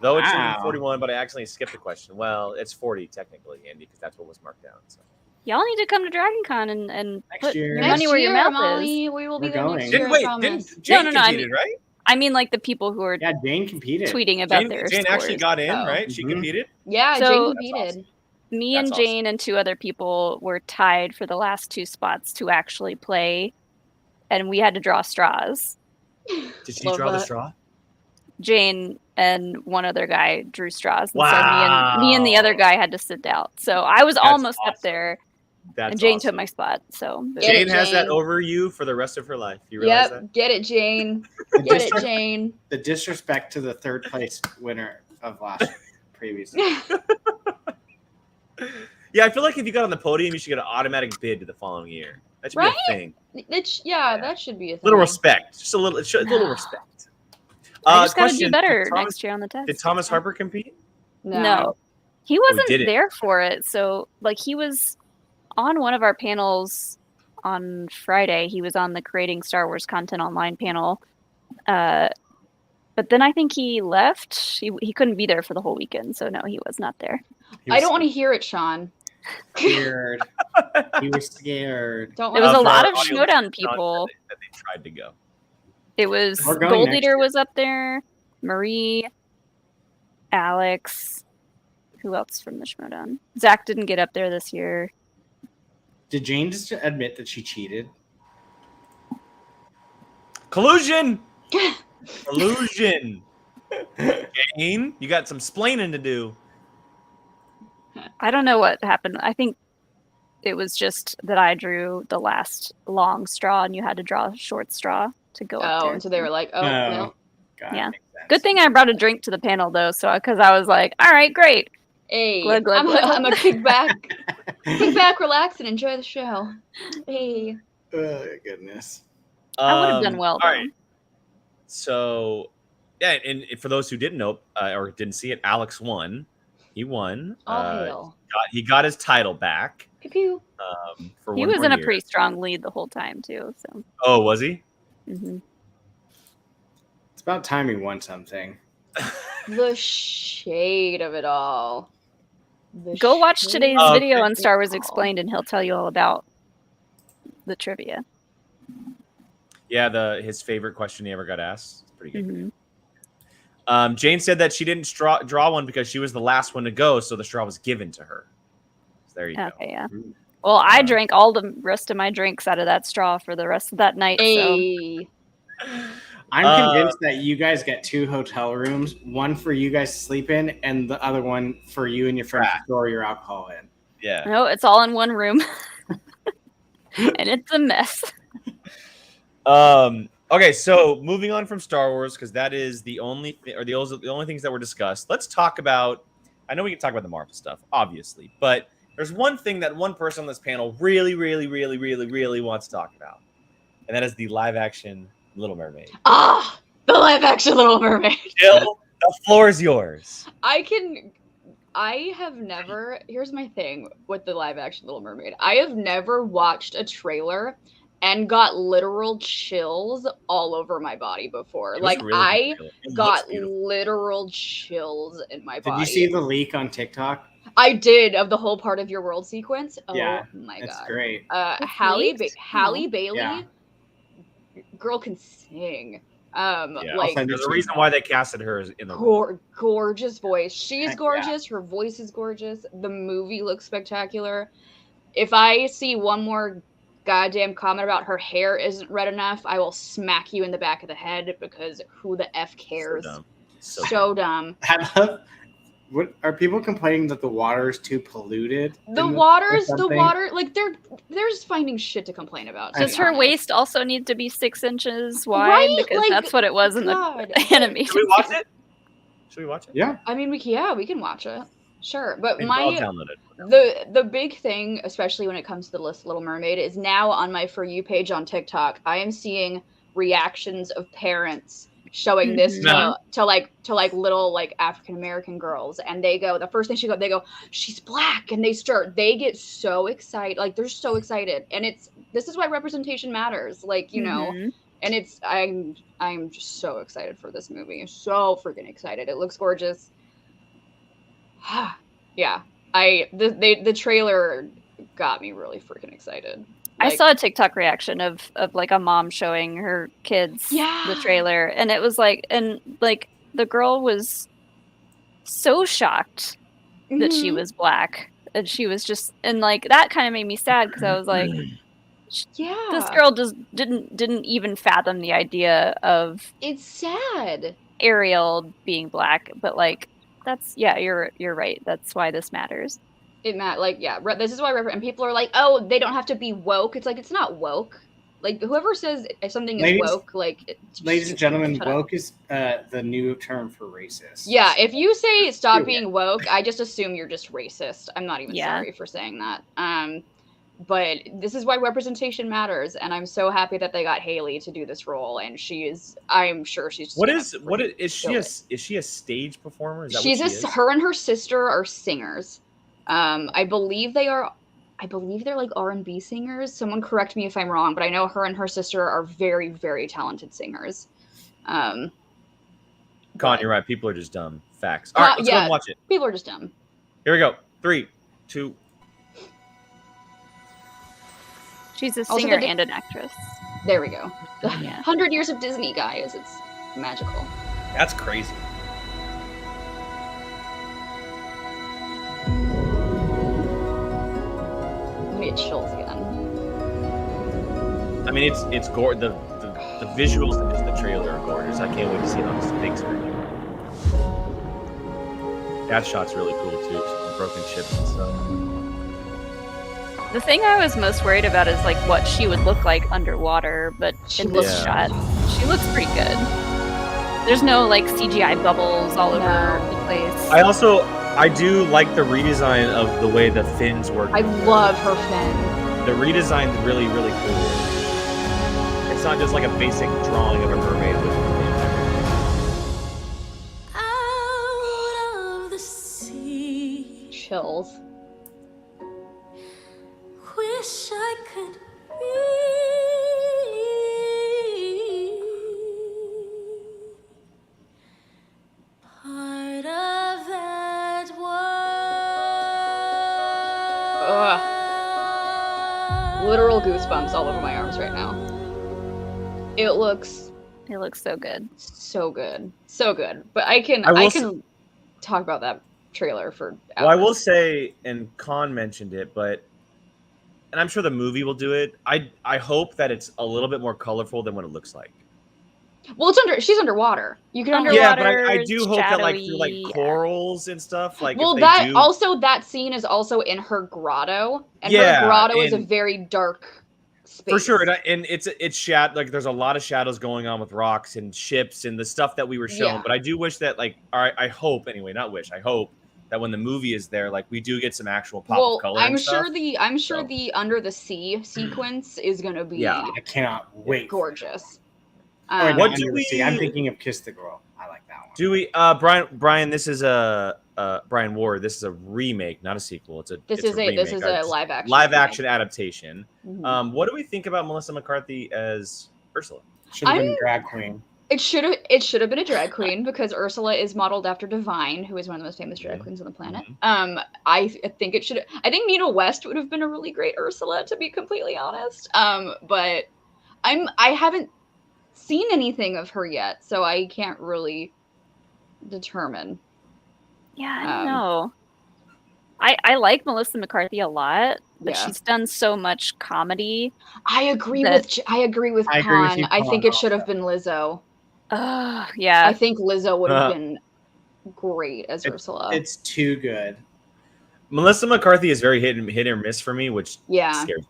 S1: Though it should
S4: Wow.
S1: be 41, but I accidentally skipped the question. Well, it's 40 technically, Andy, because that's what was marked down. So.
S2: Y'all need to come to Dragon Con and
S4: Next
S2: put
S4: year.
S2: your
S4: Next
S2: money where your mouth is.
S3: Molly, we will be
S4: We're
S3: there
S4: going.
S3: next year.
S1: Didn't
S3: I
S1: wait?
S3: promise.
S1: Didn't Jane
S2: no, I
S1: competed, right?
S2: I mean, like the people who are
S4: Yeah, Jane competed.
S2: tweeting about
S1: Jane,
S2: their
S1: Jane
S2: scores.
S1: actually got in,
S3: Oh.
S1: right? She
S4: Mhm.
S1: competed.
S3: Yeah,
S2: So-
S3: Jane
S1: That's
S3: competed.
S1: awesome.
S2: Me
S1: That's
S2: and Jane and 2 other people were tied for the last 2 spots to actually play, and we had to draw straws.
S1: Did she
S3: Love
S1: draw the
S3: that.
S1: straw?
S2: Jane and one other guy drew straws, and
S1: Wow.
S2: so me and the other guy had to sit out. So I was
S1: That's
S2: almost up
S1: awesome.
S2: there,
S1: That's
S2: and Jane
S1: awesome.
S2: took my spot. So
S3: Get
S1: Jane
S3: it,
S1: has that
S3: Jane.
S1: over you for the rest of her life. You realize
S3: Yep, get it, Jane.
S4: The
S3: Get it,
S4: disres-
S3: Jane.
S4: The disrespect to the third place winner of last previously.
S1: that? Yeah, I feel like if you got on the podium, you should get an automatic bid to the following year. That should
S3: Right?
S1: be a thing.
S3: Yeah, that should be a thing.
S1: Little respect. Just a little respect.
S2: I just got to do
S1: Question,
S2: better
S1: did Thomas-
S2: next year on the test.
S1: Did Thomas Harper compete?
S2: No. He wasn't
S1: didn't.
S2: there for it. So, like, he was on one of our panels on Friday. He was on the Creating Star Wars Content Online panel. But then I think he left. He couldn't be there for the whole weekend. So, no, he was not there.
S3: I don't want to hear it, Sean.
S4: Scared. He was scared.
S3: Don't
S2: There was
S3: wanna
S2: a
S1: for
S2: lot
S1: our
S2: of
S1: audience,
S2: Schmoedown
S1: it's not
S2: people.
S1: that they tried to go.
S2: It was
S4: We're going
S2: Gold
S4: next
S2: Eater
S4: year.
S2: was up there, Marie, Alex. Who else from the Schmoedown? Zach didn't get up there this year.
S4: Did Jane just admit that she cheated?
S1: Collusion! Collusion! Jane, you got some splaining to do.
S2: I don't know what happened. I think it was just that I drew the last long straw and you had to draw a short straw to go up
S3: Oh,
S2: there.
S3: and so they were like, oh,
S4: No.
S3: well,
S4: God,
S2: Yeah.
S4: makes sense.
S2: Good thing I brought a drink to the panel though, so because I was like, all right, great.
S3: hey,
S2: Glug, glug, glug.
S3: I'm a kick back, relax, and enjoy the show. Hey.
S4: Oh, goodness.
S2: I would have done well though.
S1: All right. So, yeah, and for those who didn't know or didn't see it, Alex won. He won.
S3: All hail.
S1: He got his title back.
S3: Pew pew.
S1: For
S2: He
S1: one
S2: was
S1: more
S2: in a
S1: year.
S2: pretty strong lead the whole time too. So
S1: Oh, was he?
S2: mhm.
S4: It's about time he won something.
S3: The shade of it all. The
S2: Go watch
S3: shade
S2: today's
S1: Oh,
S2: video
S1: okay.
S2: on Star Wars
S3: of it all.
S2: Explained, and he'll tell you all about the trivia.
S1: Yeah, his favorite question he ever got asked. It's pretty good.
S2: Mhm.
S1: Jane said that she didn't draw one because she was the last one to go, so the straw was given to her. So there you go.
S2: Okay, yeah.
S4: Ooh.
S2: Well, I drank all the rest of my drinks out of that straw for the rest of that night. So
S3: Hey.
S4: I'm convinced that you guys get 2 hotel rooms, one for you guys to sleep in, and the other one for you and your friends to store your alcohol in.
S1: Yeah.
S2: no, it's all in one room, and it's a mess.
S1: Okay, so moving on from Star Wars, because that is the only the only things that were discussed. Let's talk about. I know we can talk about the Marvel stuff, obviously, but there's one thing that one person on this panel really wants to talk about, and that is the live-action Little Mermaid.
S3: Ah, the live action Little Mermaid.
S1: Jill, the floor is yours.
S3: I have never, here's my thing with the live action Little Mermaid. I have never watched a trailer and got literal chills all over my body before.
S1: It was
S3: Like,
S1: really
S3: I
S1: good. It looks
S3: got
S1: beautiful.
S3: literal chills in my body.
S4: Did you see the leak on TikTok?
S3: I did of the whole part of your world sequence. Oh
S4: Yeah,
S3: my
S4: it's
S3: god.
S4: great.
S3: Halle
S2: leaked?
S3: Bailey,
S4: Yeah.
S3: girl can sing.
S1: Yeah.
S3: Like
S4: Also,
S1: There's a reason why they casted her in the role.
S3: gorgeous voice. She's
S4: Heck yeah.
S3: gorgeous. Her voice is gorgeous. The movie looks spectacular. If I see one more goddamn comment about her hair isn't red enough, I will smack you in the back of the head because who the F cares? So dumb.
S4: I love. What are people complaining that the water is too polluted?
S3: The
S4: or
S3: water,
S4: something?
S3: like they're just finding shit to complain about.
S4: I
S2: Does
S3: to be
S2: her
S3: honest.
S2: waist also need to be 6 inches wide?
S3: Right?
S2: Because
S3: Like,
S2: that's what it was in
S3: God.
S2: the animation.
S1: Should we watch it? Should we watch it?
S4: Yeah.
S3: I mean, we can watch it, sure. But
S1: I'll
S3: my
S1: download it.
S3: the big thing, especially when it comes to the list Little Mermaid, is now on my For You page on TikTok. I am seeing reactions of parents showing this to like little like African American girls, and they go, the first thing they go, she's black, and they get so excited, like they're so excited, and this is why representation matters, like you know, and I'm just so excited for this movie, so freaking excited. It looks gorgeous. Yeah, the trailer got me really freaking excited.
S2: I saw a TikTok reaction of like a mom showing her kids the trailer, and it was like, and like the girl was so shocked that she was black, and she was just, and like that kind of made me sad because I was like, this girl just didn't even fathom the idea of
S3: it's sad
S2: Ariel being black, but like that's you're right. That's why this matters.
S3: It like this is why and people are like, oh, they don't have to be woke. It's like, it's not woke. Like whoever says something is woke, like
S4: ladies and gentlemen, woke is the new term for racist.
S3: Yeah, if you say stop being woke, I just assume you're just racist. I'm not even sorry for saying that. But this is why representation matters, and I'm so happy that they got Haley to do this role, and I'm sure she's just
S1: is she a stage performer? Is that
S3: she's
S1: what she is?
S3: Her and her sister are singers. I believe they're like R&B singers. Someone correct me if I'm wrong, but I know her and her sister are very, very talented singers.
S1: Con, you're right. People are just dumb. Facts. All right, let's go and watch it.
S3: People are just dumb.
S1: Here we go. 3, 2.
S2: She's a singer and an actress.
S3: There we go.
S2: Yeah.
S3: 100 years of Disney, guys. It's magical.
S1: That's crazy.
S3: I'm gonna get chills again.
S1: I mean, it's gorgeous. The visuals and just the trailer are gorgeous. I can't wait to see it on this big screen. That shot's really cool too. Some broken ships and stuff.
S2: The thing I was most worried about is like what she would look like underwater, but in this shot, she looks pretty good. There's no like CGI bubbles all over the place.
S1: I do like the redesign of the way the fins work.
S3: I love her fin.
S1: The redesign is really, really cool. It's not just like a basic drawing of a mermaid with
S8: out of the sea.
S3: Chills.
S8: Wish I could be part of that world.
S3: Literal goosebumps all over my arms right now. It looks
S2: so good.
S3: So good. So good. But I can talk about that trailer for hours.
S1: Well, I will say, and Khan mentioned it, and I'm sure the movie will do it. I hope that it's a little bit more colorful than what it looks like.
S3: Well, she's underwater. You can
S1: Yeah, but I do hope that like through like corals and stuff. Like,
S3: well, that scene is also in her grotto, and her grotto is a very dark space.
S1: For sure, and it's like there's a lot of shadows going on with rocks and ships and the stuff that we were shown. But I do wish that I hope anyway, not wish. I hope that when the movie is there, like we do get some actual pop of color.
S3: I'm sure the under the sea sequence is gonna be.
S4: I cannot wait.
S3: Gorgeous.
S1: What do we?
S4: I'm thinking of Kiss the Girl. I like that one.
S1: Do we? Brian, this is a Brian Ward. This is a remake, not a sequel. This is a
S3: live action.
S1: Live action adaptation. Mm-hmm. What do we think about Melissa McCarthy as Ursula?
S4: Should have been drag queen.
S3: It should have been a drag queen because Ursula is modeled after Divine, who is one of the most famous drag queens on the planet. I think it should. I think Nina West would have been a really great Ursula, to be completely honest. But I haven't seen anything of her yet, so I can't really determine.
S2: Yeah, I don't know. I like Melissa McCarthy a lot, but
S3: Yeah.
S2: she's done so much comedy.
S3: I agree
S2: that-
S3: with Con.
S4: you,
S3: I think
S4: Con,
S3: it should have been Lizzo.
S2: Yeah.
S3: I think Lizzo would have been great as Ursula.
S4: It's too good.
S1: Melissa McCarthy is very hit or miss for me, which
S3: Yeah.
S1: scares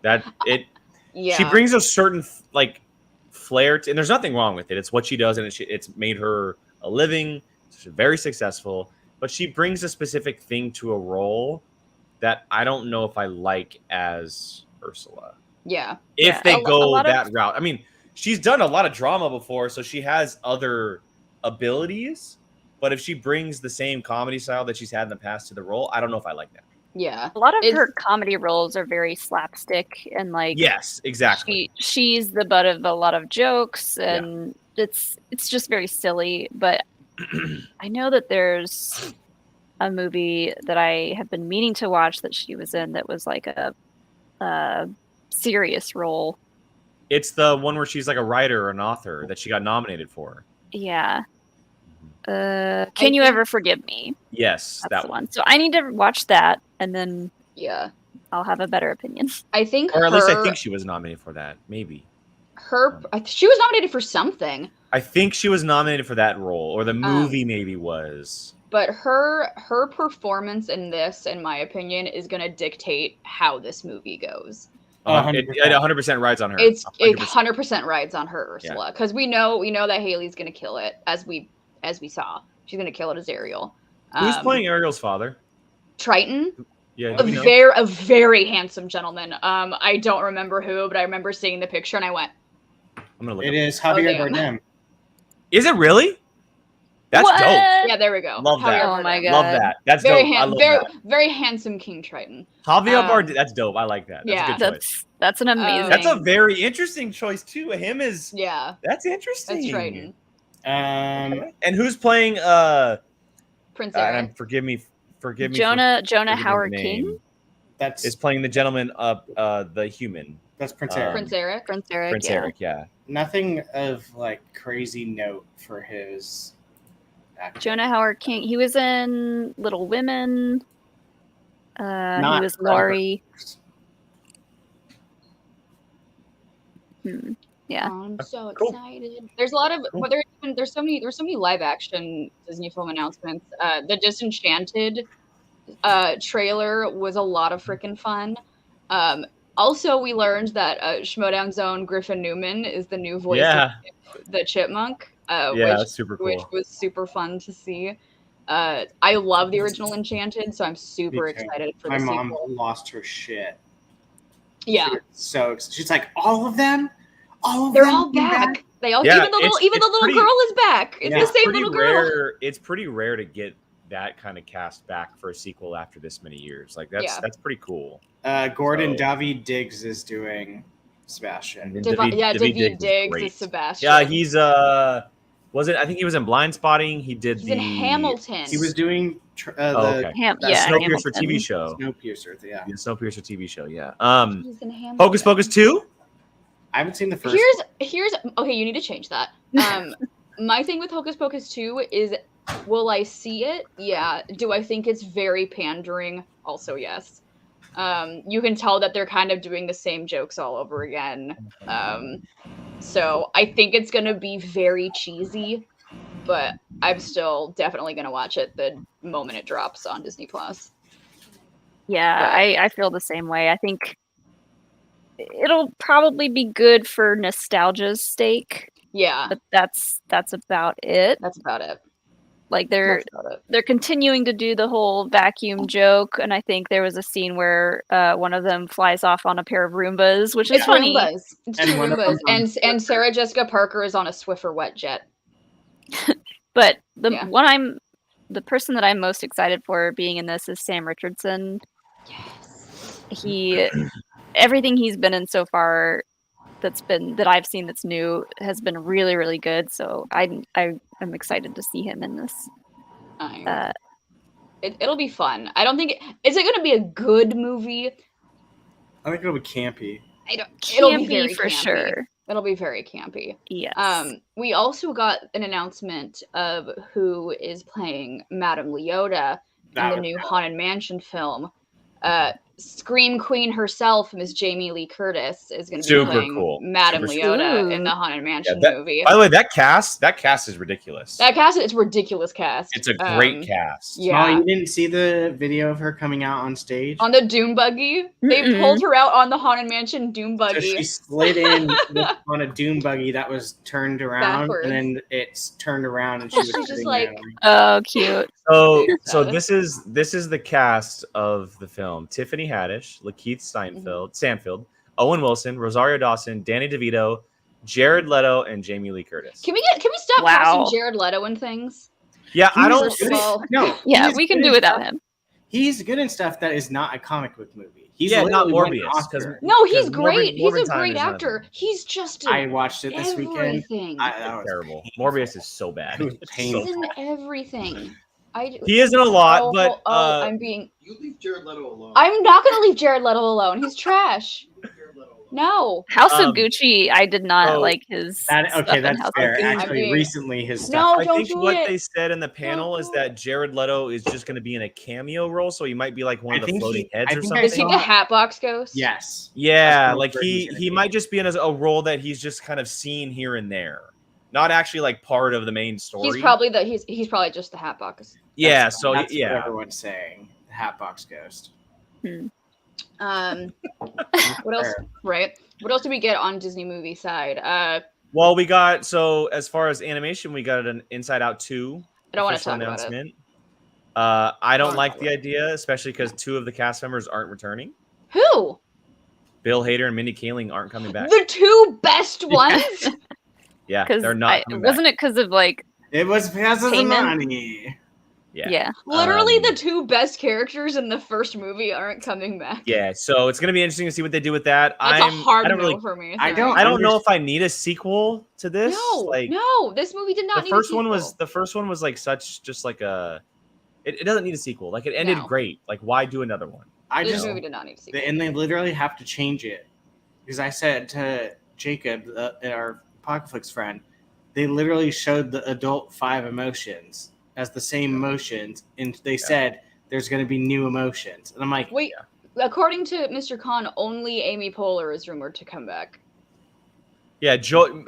S1: me.
S3: Yeah.
S1: She brings a certain like flair to, and there's nothing wrong with it. It's what she does, and it's made her a living. She's very successful, but she brings a specific thing to a role that I don't know if I like as Ursula.
S3: Yeah.
S1: If they go
S2: lot
S1: that
S2: of-
S1: route. I mean, she's done a lot of drama before, so she has other abilities. But if she brings the same comedy style that she's had in the past to the role, I don't know if I like that.
S3: Yeah.
S2: A lot of
S3: It's-
S2: her comedy roles are very slapstick and like
S1: Yes, exactly.
S2: she's the butt of a lot of jokes and it's just very silly. But I know that there's a movie that I have been meaning to watch that she was in that was like a serious role.
S1: It's the one where she's like a writer or an author that she got nominated for.
S2: Yeah. Can You Ever Forgive Me?
S1: Yes,
S2: That's
S1: that
S2: the
S1: one.
S2: one. So I need to watch that and then
S3: Yeah.
S2: I'll have a better opinion.
S3: I think
S1: Or at least I think she was nominated for that. Maybe.
S3: she was nominated for something,
S1: I think she was nominated for that role, or the movie maybe was.
S3: but her performance in this, in my opinion, is going to dictate how this movie goes.
S1: It 100% rides on her.
S3: It
S1: 100%.
S3: 100% rides on her, Ursula, because we know that Haley's going to kill it, as we saw. She's going to kill it as Ariel.
S1: Who's playing Ariel's father?
S3: Triton?
S1: Yeah,
S3: A
S1: do we know?
S3: a very handsome gentleman. I don't remember who, but I remember seeing the picture and I went,
S1: I'm gonna look.
S4: It
S1: up.
S4: is Javier
S3: damn.
S4: Bardem.
S1: Is it really? That's
S2: What?
S1: dope.
S3: yeah, there we go.
S1: Love that.
S2: Oh my God.
S1: Love that. That's
S3: Very
S1: dope. I love
S3: very
S1: that.
S3: very handsome King Triton.
S1: Javier
S3: um,
S1: Bardem. That's dope. I like that. That's
S3: yeah.
S1: a good choice.
S2: That's an amazing.
S1: That's a very interesting choice too. Him is.
S3: Yeah,
S1: That's interesting.
S3: that's Triton.
S1: And who's playing?
S3: Prince Eric.
S1: And forgive me.
S2: Jonah
S1: forgetting the
S2: Howard
S1: name.
S2: King.
S4: That's
S1: Is playing the gentleman of the human.
S4: Prince Eric.
S3: Prince Eric.
S2: Prince Eric.
S1: Prince
S2: yeah.
S1: Eric. Yeah.
S4: Nothing of like crazy note for his acting.
S2: Jonah Howard King. He was in Little Women. He
S4: Not
S2: was
S4: forever.
S2: Laurie. Yeah.
S3: I'm so
S1: Cool.
S3: excited. There's a lot of there's so many live action Disney film announcements. The Disenchanted trailer was a lot of freaking fun. Also, we learned that Schmoedown's own Griffin Newman is the new voice of the Chipmunk.
S1: That's super cool.
S3: Which was super fun to see. I love the original Enchanted, so I'm super
S4: Me too.
S3: excited for
S4: My
S3: the
S4: mom
S3: sequel.
S4: lost her shit.
S3: Yeah,
S4: She's like, all of them? All of
S3: they're
S4: them
S3: all
S4: came
S3: back. They all
S1: Yeah,
S3: even the little
S1: pretty-
S3: girl is back. It's
S4: Yeah.
S3: the same
S1: pretty
S3: little girl.
S1: rare. It's pretty rare to get that kind of cast back for a sequel after this many years. Like that's pretty cool.
S4: Gordon
S1: So-
S4: David Diggs is doing Sebastian.
S1: And
S3: David Diggs
S1: great.
S3: is Sebastian.
S1: Yeah, he's I think he was in Blind Spotting. He did
S3: He's in Hamilton.
S4: He was doing
S1: Okay.
S4: the
S1: Snowpiercer
S2: Hamilton.
S1: TV show.
S4: Snowpiercer. Yeah,
S1: The Snowpiercer TV show. Yeah.
S3: He's in Hamilton.
S1: Hocus Pocus 2.
S4: I haven't seen the first.
S3: Here's okay. You need to change that. My thing with Hocus Pocus 2 is, will I see it? Yeah. Do I think it's very pandering? Also, yes. You can tell that they're kind of doing the same jokes all over again. So I think it's gonna be very cheesy, but I'm still definitely gonna watch it the moment it drops on Disney Plus.
S2: Yeah, I feel the same way. I think it'll probably be good for nostalgia's sake,
S3: Yeah,
S2: but that's about it.
S3: that's about it.
S2: Like they're
S3: That's about it.
S2: they're continuing to do the whole vacuum joke, and I think there was a scene where one of them flies off on a pair of Roombas, which is funny.
S3: Roombas. It's
S4: And
S3: two
S4: one of
S3: Roombas.
S4: them's on
S3: And Sarah Jessica Parker is on a Swiffer wet jet.
S2: But the
S3: Yeah.
S2: the person that I'm most excited for being in this is Sam Richardson.
S3: Yes.
S2: Everything he's been in so far that I've seen that's new has been really, really good. So I'm excited to see him in this.
S3: It'll be fun. I don't think is it going to be a good movie?
S4: I think it'll be campy.
S3: It'll be
S2: Campy
S3: very
S2: for
S3: campy.
S2: sure.
S3: It'll be very campy.
S2: Yes.
S3: We also got an announcement of who is playing Madame Leota in the new Haunted Mansion film. Scream Queen herself, Miss Jamie Lee Curtis, is going to be
S1: Super
S3: playing
S1: cool.
S3: Madame
S1: Super
S3: Leota in the Haunted Mansion movie.
S1: By the way, that cast is ridiculous.
S3: That cast, it's ridiculous cast.
S1: It's a great cast.
S3: Yeah.
S4: Oh, you didn't see the video of her coming out on stage?
S3: On the Doom buggy. They pulled her out on the Haunted Mansion Doom buggy.
S4: So she slid in on a Doom buggy that was turned around,
S3: Backwards.
S4: and then it's turned around, and she was
S3: just
S4: sitting
S3: like,
S4: there.
S2: Oh, cute.
S1: So this is the cast of the film: Tiffany Haddish, Lakeith Stanfield, Owen Wilson, Rosario Dawson, Danny DeVito, Jared Leto, and Jamie Lee Curtis.
S3: Can we stop casting Jared Leto in things?
S1: Yeah, I don't.
S2: Yeah, we can do without him.
S4: He's good in stuff that is not a comic book movie. He's
S1: not
S4: literally won an
S1: Morbius.
S4: Oscar.
S3: No, he's great. He's a
S1: Morbid Time
S3: great
S1: is
S3: actor. He's just in
S4: I watched it this weekend.
S3: everything.
S4: That was
S1: terrible. Morbius is so bad.
S4: It was
S1: It's
S3: He's
S1: so
S3: in
S1: bad.
S3: everything.
S1: He isn't a lot, but
S3: I'm being.
S9: You leave Jared Leto alone.
S3: I'm not gonna leave Jared Leto alone. He's trash. No.
S2: House of Gucci, I did not like his.
S4: Okay,
S2: stuff in
S4: that's
S2: House
S4: fair.
S2: of Gucci.
S4: Actually, recently his stuff.
S3: No,
S1: I
S3: don't
S1: think
S3: do
S1: what
S3: it.
S1: they said in the panel is that Jared Leto is just going to be in a cameo role, so he might be like one of the floating heads or something.
S3: Is he the Hatbox Ghost?
S4: Yes.
S1: Yeah,
S4: That's
S1: like
S4: what he's gonna
S1: he
S4: be.
S1: might just be in a role that he's just kind of seen here and there, not actually like part of the main story.
S3: He's probably he's probably just the Hatbox.
S1: Yeah,
S4: That's
S1: so
S4: what
S1: yeah,
S4: everyone's saying. The Hatbox Ghost.
S3: What else? Right. What else did we get on Disney movie side?
S1: Well, we got as far as animation, we got an Inside Out 2.
S3: I don't want to
S1: official
S3: talk about it.
S1: announcement. I don't like the idea, especially because 2 of the cast members aren't returning.
S3: Who?
S1: Bill Hader and Mindy Kaling aren't coming back.
S3: The 2 best ones?
S1: Yeah, they're not coming back.
S2: Wasn't it because of like?
S4: It was because of the
S2: payment?
S4: money.
S1: Yeah.
S3: Literally, the 2 best characters in the first movie aren't coming back.
S1: Yeah, so it's gonna be interesting to see what they do with that.
S3: That's a hard
S1: I don't
S3: no
S1: really,
S3: for me.
S4: I
S3: sorry.
S1: I don't know if I need a sequel to this.
S3: No, this movie did not.
S1: The first one was like such just like a. It doesn't need a sequel. Like it ended great. Like why do another one?
S3: This movie did not need a sequel.
S4: And they literally have to change it because I said to Jacob, our Pocketflix friend, they literally showed the adult 5 emotions as the same emotions, and they said there's going to be new emotions, and I'm like,
S3: wait. According to Mr. Khan, only Amy Poehler is rumored to come back.
S1: Yeah,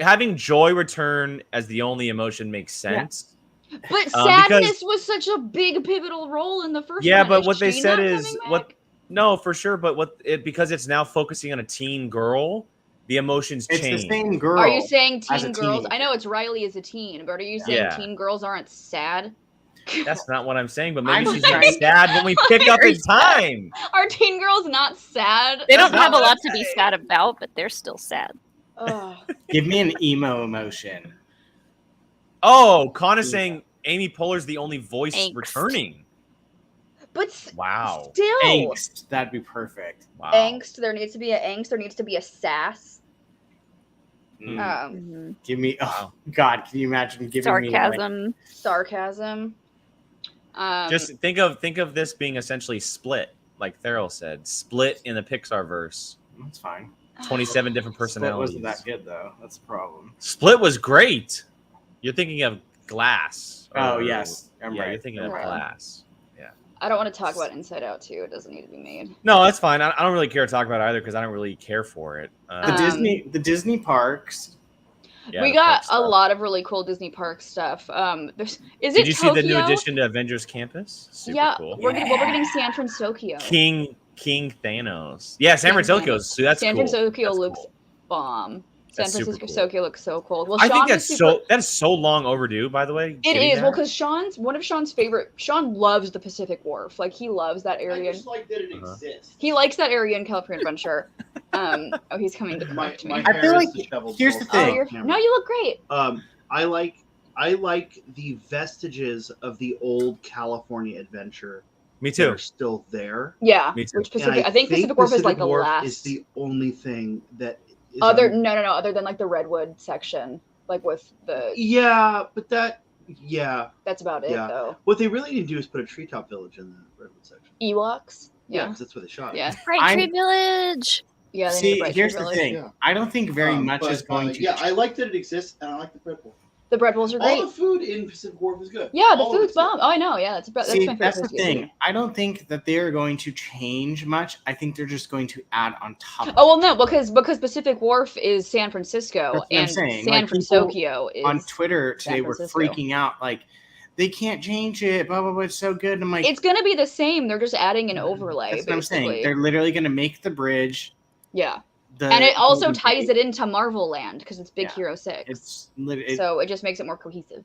S1: having joy return as the only emotion makes sense.
S3: Yeah. But sadness was such a big pivotal role in the first one.
S1: Yeah, but
S3: Is
S1: what they
S3: she
S1: said
S3: not
S1: is
S3: coming
S1: what.
S3: back?
S1: No, for sure, but because it's now focusing on a teen girl, the emotions
S4: it's
S1: change.
S4: the same girl.
S3: Are you saying
S4: as a
S3: teen girls?
S4: teenager.
S3: I know it's Riley as a teen, but are you saying teen girls aren't sad?
S1: That's not what I'm saying, but maybe
S4: I'm
S1: she's
S4: trying-
S1: not sad when we pick up in time.
S3: Are teen girls not sad?
S2: They don't
S1: That's
S2: have
S1: not
S2: a
S1: what
S2: lot
S1: I'm
S2: to be
S1: saying.
S2: sad about, but they're still sad.
S3: Ugh.
S4: Give me an emo emotion.
S1: Oh, Khan is saying Amy Poehler's the only voice
S2: Angst.
S1: returning.
S3: But
S1: Wow.
S3: still,
S4: Angst. That'd be perfect.
S1: Wow.
S3: angst. There needs to be an angst. There needs to be a sass.
S4: Give me. Oh God, can you imagine giving me
S2: Sarcasm.
S3: Sarcasm.
S1: Just think of this being essentially Split, like Theral said. Split in the Pixar verse.
S4: That's fine.
S1: 27 different
S4: Split
S1: personalities.
S4: wasn't that good though. That's the problem.
S1: Split was great. You're thinking of Glass.
S4: Oh
S1: or-
S4: yes, I'm
S1: yeah,
S4: right.
S1: you're thinking of
S3: Right.
S1: Glass. Yeah.
S3: I don't want to talk about Inside Out 2. It doesn't need to be made.
S1: No, that's fine. I don't really care to talk about it either because I don't really care for it.
S4: The Disney parks.
S1: Yeah,
S3: we
S1: the
S3: got
S1: park
S3: a
S1: stuff.
S3: lot of really cool Disney Park stuff. Is
S1: Did
S3: it
S1: you
S3: Tokyo?
S1: see the new addition to Avengers Campus? Super
S3: Yeah,
S1: cool.
S3: we're getting San Francisco.
S1: King Thanos. Yeah, San Francisco's. So that's
S3: San
S1: cool.
S3: Francisco
S1: That's
S3: looks
S1: cool.
S3: bomb. San
S1: That's super
S3: Francisco looks so cool. Well,
S1: I
S3: Sean
S1: think
S3: was
S1: that's that is so long overdue. By the way,
S3: It
S1: getting
S3: is well
S1: that.
S3: because one of Sean's favorite. Sean loves the Pacific Wharf. Like he loves that
S9: I
S3: area.
S9: just like that it exists.
S3: He likes that area in California Adventure. Oh, he's coming to
S9: My
S3: correct me.
S9: hair
S4: I feel
S9: is
S4: like-
S9: disheveled
S4: here's the
S9: both
S4: thing.
S9: on camera.
S3: No, you look great.
S9: I like the vestiges of the old California Adventure.
S1: Me
S9: that
S1: too.
S9: are still there.
S3: Yeah,
S1: Me too.
S3: which
S9: And
S3: Pacific? I think Pacific Wharf is like the
S9: Wharf
S3: last.
S9: is the only thing that
S3: Other than like the redwood section, like with the
S9: Yeah, but that's
S3: about it though.
S9: What they really need to do is put a treetop village in the redwood section.
S3: Ewoks.
S9: Yeah, because that's where they shot it.
S3: Yeah.
S2: Bright Tree Village.
S3: Yeah. They need a
S4: See,
S3: Bright
S4: here's
S3: Tree
S4: the
S3: Village.
S4: thing.
S9: Yeah.
S4: I don't think very much is going to.
S9: Yeah, I like that it exists, and I like the bread bowl.
S3: The bread bowls are great.
S9: All the food in Pacific Wharf is good.
S3: Yeah, the
S9: All of
S3: food's
S9: it's good.
S3: bomb. Oh, I know. Yeah, that's my favorite
S4: That's the
S3: place to get
S4: thing.
S3: food.
S4: I don't think that they're going to change much. I think they're just going to add on top of
S3: Oh well, no, because Pacific Wharf is San Francisco,
S4: That's what I'm
S3: and
S4: saying.
S3: San
S4: Like,
S3: Francisco is
S4: on Twitter
S3: San
S4: today. We're
S3: Francisco.
S4: freaking out like they can't change it. Blah blah blah. It's so good. And I'm like,
S3: It's gonna be the same. They're just adding an overlay.
S4: that's what I'm
S3: basically.
S4: saying. They're literally going to make the bridge.
S3: Yeah, and it also
S4: Golden
S3: ties
S4: Gate.
S3: it into Marvel Land because it's Big
S4: Yeah.
S3: Hero 6.
S4: It's literally.
S3: So it just makes it more cohesive.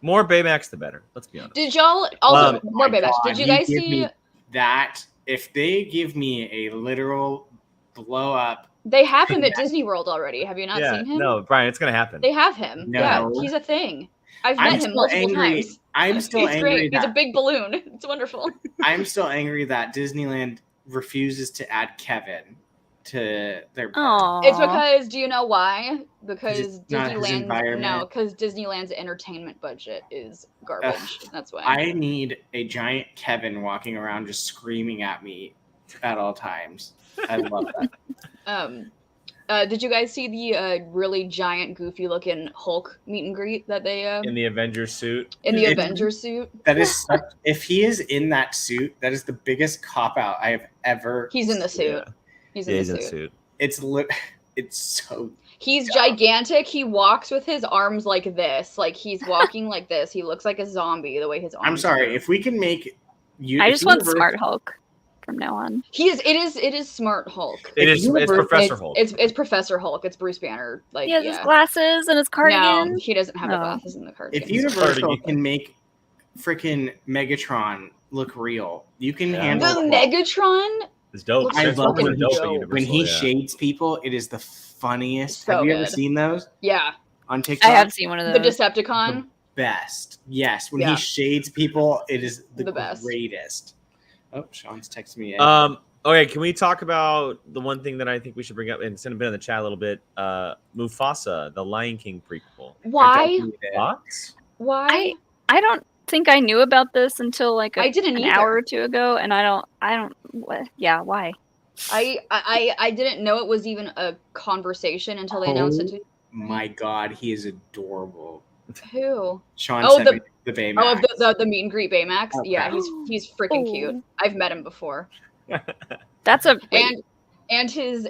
S1: More Baymax, the better. Let's be honest.
S3: Did y'all also more
S4: my
S3: Baymax?
S4: God,
S3: Did you guys
S4: give
S3: see?
S4: me that? If they give me a literal blow up,
S3: They have him at Disney World already. Have you not
S1: Yeah,
S3: seen him?
S1: no, Brian, it's gonna happen.
S3: They have him.
S4: No.
S3: Yeah, he's a thing. I've
S4: I'm
S3: met him
S4: still
S3: multiple
S4: angry.
S3: times.
S4: I'm still
S3: He's
S4: angry
S3: great. He's a
S4: that
S3: big balloon. It's wonderful.
S4: I'm still angry that Disneyland refuses to add Kevin to their.
S2: Oh,
S3: It's because, do you know why? Because
S4: It's not his environment.
S3: because Disneyland's entertainment budget is garbage. That's why.
S4: I need a giant Kevin walking around just screaming at me at all times. I love that.
S3: Did you guys see the really giant, goofy-looking Hulk meet and greet that they
S1: In the Avengers suit.
S3: in the
S4: It-
S3: Avengers suit?
S4: That is if he is in that suit, that is the biggest cop out I have ever.
S3: He's in the suit.
S1: Yeah.
S3: He's
S1: Yeah,
S3: in
S1: he's
S3: the
S1: in a
S3: suit.
S1: suit.
S4: It's so.
S3: He's gigantic. He walks with his arms like this. Like he's walking like this. He looks like a zombie the way his arms.
S4: I'm sorry.
S3: move.
S4: If we can make you,
S2: I
S4: if
S2: just want
S4: Universal-
S2: Smart Hulk from now on.
S3: He is. It is Smart Hulk.
S1: It's Professor Hulk.
S3: It's Professor Hulk. It's Bruce Banner. Like
S2: He has his glasses and his cardigan.
S3: No, he doesn't have the
S2: Oh.
S3: glasses and the cardigan.
S4: If Universal
S1: Cardigan.
S4: can make freaking Megatron look real, you can
S1: Yeah.
S4: handle
S3: the
S4: Hulk.
S3: Megatron.
S1: It's dope.
S3: Looks
S4: I
S1: Transformers
S4: love
S1: are dope at
S3: dope.
S1: Universal,
S4: when he
S1: yeah.
S4: shades people, it is the funniest.
S3: So
S4: Have you ever
S3: good.
S4: seen those
S3: Yeah,
S4: on TikTok?
S2: I have seen one of
S3: the
S2: those.
S3: Decepticon.
S4: Best. Yes, when
S3: Yeah.
S4: he shades people, it is the
S3: best.
S4: greatest. Oh, Sean's texting me.
S1: Okay, can we talk about the one thing that I think we should bring up and send a bit in the chat a little bit? Mufasa, the Lion King prequel.
S3: Why?
S1: Thoughts?
S3: Why?
S2: I don't think I knew about this until like
S3: I didn't
S2: an
S3: either.
S2: hour or two ago, and I don't. What? Yeah, why?
S3: I didn't know it was even a conversation until they announced it.
S4: My God, he is adorable.
S3: Who?
S4: Sean
S3: Oh,
S4: sent me the Baymax.
S3: Oh, the meet and greet Baymax.
S4: Okay.
S3: Yeah, he's freaking
S2: Oh.
S3: cute. I've met him before.
S2: That's a
S3: And his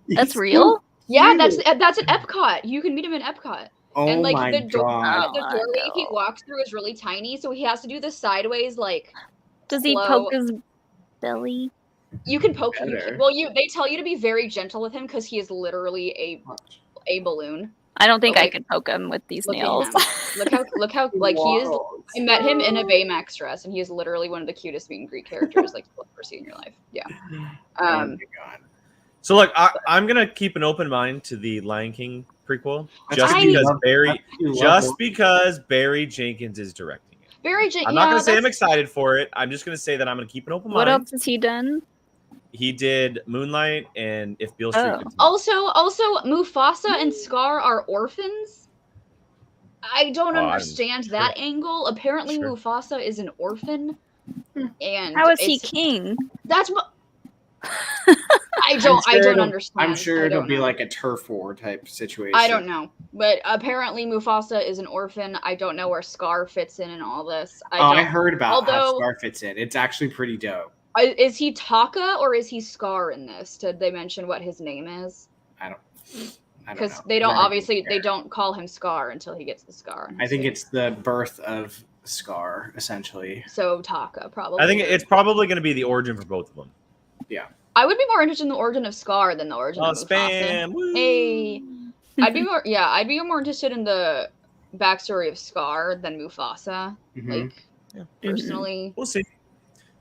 S2: that's real.
S3: yeah, that's at Epcot. You can meet him in Epcot.
S4: Oh
S3: And like
S4: my
S3: the door,
S4: God.
S3: the
S2: Oh,
S3: doorway he
S2: no.
S3: walks through is really tiny, so he has to do the sideways like.
S2: Does he
S3: slow-
S2: poke his belly?
S3: You can poke him.
S4: Better.
S3: Well, they tell you to be very gentle with him because he is literally a balloon.
S2: I don't think
S3: But,
S2: I
S3: like,
S2: could poke him with these
S3: Look at
S2: nails.
S3: him. Look how like he is. I met him in a Baymax dress, and he is literally one of the cutest meet and greet characters like you'll ever see in your life. Yeah.
S4: Oh my God.
S1: So look, I'm gonna keep an open mind to the Lion King prequel,
S4: That's
S1: just
S3: why
S1: because
S3: you
S1: Barry Jenkins is directing it.
S3: I'm
S1: I'm not gonna say I'm excited for it. I'm just gonna say that I'm gonna keep an open
S2: What
S1: mind.
S2: else has he done?
S1: He did Moonlight and If Beale Street
S2: Oh.
S1: Could Talk.
S3: Also, Mufasa and Scar are orphans. I don't
S1: Oh,
S3: understand
S1: sure.
S3: that angle. Apparently,
S1: Sure.
S3: Mufasa is an orphan, and
S2: How is he
S3: it's-
S2: king?
S3: That's what. I don't understand.
S4: I'm sure
S3: I
S4: it'll
S3: don't
S4: be
S3: know.
S4: like a turf war type situation.
S3: I don't know, but apparently Mufasa is an orphan. I don't know where Scar fits in all this.
S4: I heard about how
S3: although-
S4: Scar fits in. It's actually pretty dope.
S3: Is he Taka or is he Scar in this? Did they mention what his name is?
S4: I don't
S3: Because
S4: know.
S3: they don't
S4: Never
S3: obviously
S4: care.
S3: they don't call him Scar until he gets the scar. on
S4: I
S3: his
S4: think
S3: face.
S4: it's the birth of Scar, essentially.
S3: So Taka probably.
S1: I think it's probably gonna be the origin for both of them.
S3: I would be more interested in the origin of Scar than the origin
S1: Oh,
S3: of Mufasa.
S1: spam! Woo!
S3: Hey, I'd be more interested in the backstory of Scar than Mufasa.
S4: Mhm.
S3: Like
S1: Yeah.
S3: personally,
S1: We'll see.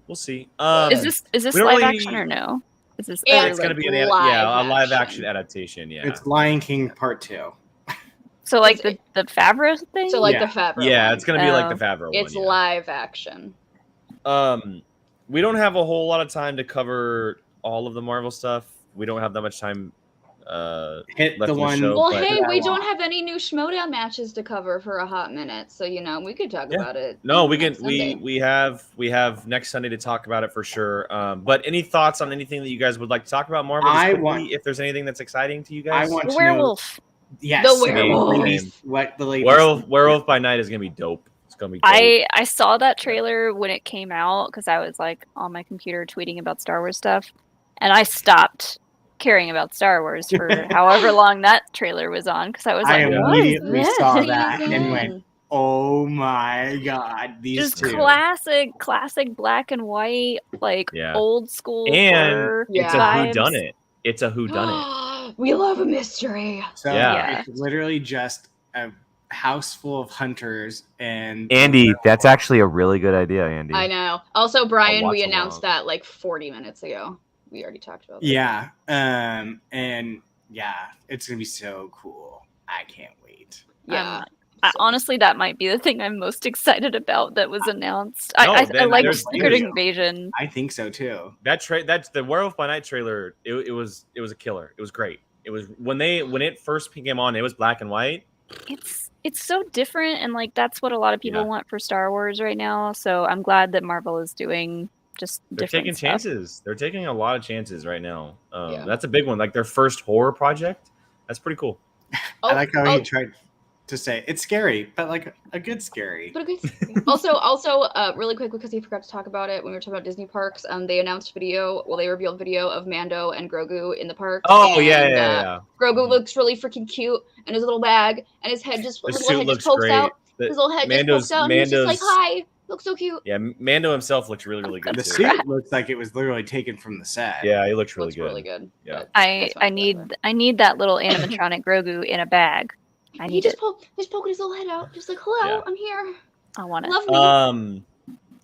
S1: We'll see.
S2: Is this
S1: we don't
S2: live
S1: really-
S2: action or no? Is this
S3: Yeah,
S1: It's gonna
S3: like
S1: be a
S3: live
S1: live
S3: action.
S1: action adaptation. Yeah.
S4: It's Lion King Part 2.
S2: so like
S3: it's-
S2: the Favreau thing?
S3: so like
S4: Yeah.
S3: the Favreau.
S1: Yeah,
S3: one.
S1: it's gonna be like
S2: Oh.
S1: the Favreau
S3: It's
S1: one. yeah.
S3: live action.
S1: We don't have a whole lot of time to cover all of the Marvel stuff. we don't have that much time.
S4: Hit
S1: left
S4: the
S1: in
S4: one.
S1: show,
S3: Well,
S1: but-
S3: hey, we
S4: I
S3: don't
S4: want.
S3: have any new Schmoedown matches to cover for a hot minute, so we could talk
S1: Yeah.
S3: about it.
S1: No, we can.
S3: next Sunday.
S1: We have next Sunday to talk about it for sure. But any thoughts on anything that you guys would like to talk about, Marvel? Just
S4: I
S1: quickly,
S4: want-
S1: if there's anything that's exciting to you
S4: I
S1: guys.
S4: want
S2: The
S4: to know.
S2: werewolf.
S4: Yes,
S3: The werewolf.
S4: What the ladies?
S1: Werewolf by Night is gonna be dope. It's gonna be. Dope.
S2: I saw that trailer when it came out because I was like on my computer tweeting about Star Wars stuff, and I stopped caring about Star Wars for however long that trailer was on because I was
S4: I
S2: like, what is
S4: immediately
S2: this?
S4: saw
S3: What
S4: that
S3: is
S4: and
S3: that?
S4: went, "Oh my god, these
S2: Just
S4: two!"
S2: classic black and white, like
S1: Yeah.
S2: old school
S1: And
S2: horror
S1: it's a
S2: vibes.
S1: whodunit. It's a whodunit.
S3: We love a mystery.
S4: So
S1: Yeah.
S4: it's literally just a house full of hunters and
S10: Andy, that's actually a really good idea, Andy.
S3: I know. Also, Brian,
S1: watch
S3: we
S1: along.
S3: announced that like 40 minutes ago. We already talked about that.
S4: Yeah. And yeah, it's gonna be so cool. I can't wait.
S3: Yeah.
S2: Honestly, that might be the thing I'm most excited about that was announced.
S1: No,
S2: I
S1: then
S2: like
S1: there's
S2: Secret
S1: plenty.
S2: Invasion.
S4: I think so too.
S1: That's the Werewolf by Night trailer. It was a killer. It was great. It was when it first came on. It was black and white.
S2: It's so different, and like that's what a lot of people
S1: Yeah.
S2: want for Star Wars right now. So I'm glad that Marvel is doing just
S1: They're
S2: different
S1: taking
S2: stuff.
S1: chances. They're taking a lot of chances right now.
S3: Yeah.
S1: That's a big one. Like their first horror project. That's pretty cool.
S4: I like how he tried to say it's scary, but like a good scary.
S3: But a good also, really quick because we forgot to talk about it when we were talking about Disney parks. They announced they revealed video of Mando and Grogu in the park.
S1: Oh
S3: and,
S1: yeah.
S3: Grogu looks really freaking cute in his little bag, and his head just
S1: The
S3: his
S1: suit
S3: little head
S1: looks
S3: just pokes
S1: great.
S3: out.
S1: The-
S3: His little head just pokes out, and he's just like, "Hi." Looks so cute.
S1: Yeah, Mando himself looks really, really good.
S4: The
S1: too.
S4: suit looks like it was literally taken from the set.
S1: Yeah, he looks really
S3: Looks
S1: good.
S3: really good.
S1: Yeah.
S3: but
S2: I
S3: that's fine,
S2: need
S3: whatever.
S2: that little animatronic Grogu in a bag. I
S3: He
S2: need
S3: just
S2: it.
S3: he's poking his little head out, just like, "Hello,
S1: Yeah.
S3: I'm here.
S2: I want it.
S3: Love me."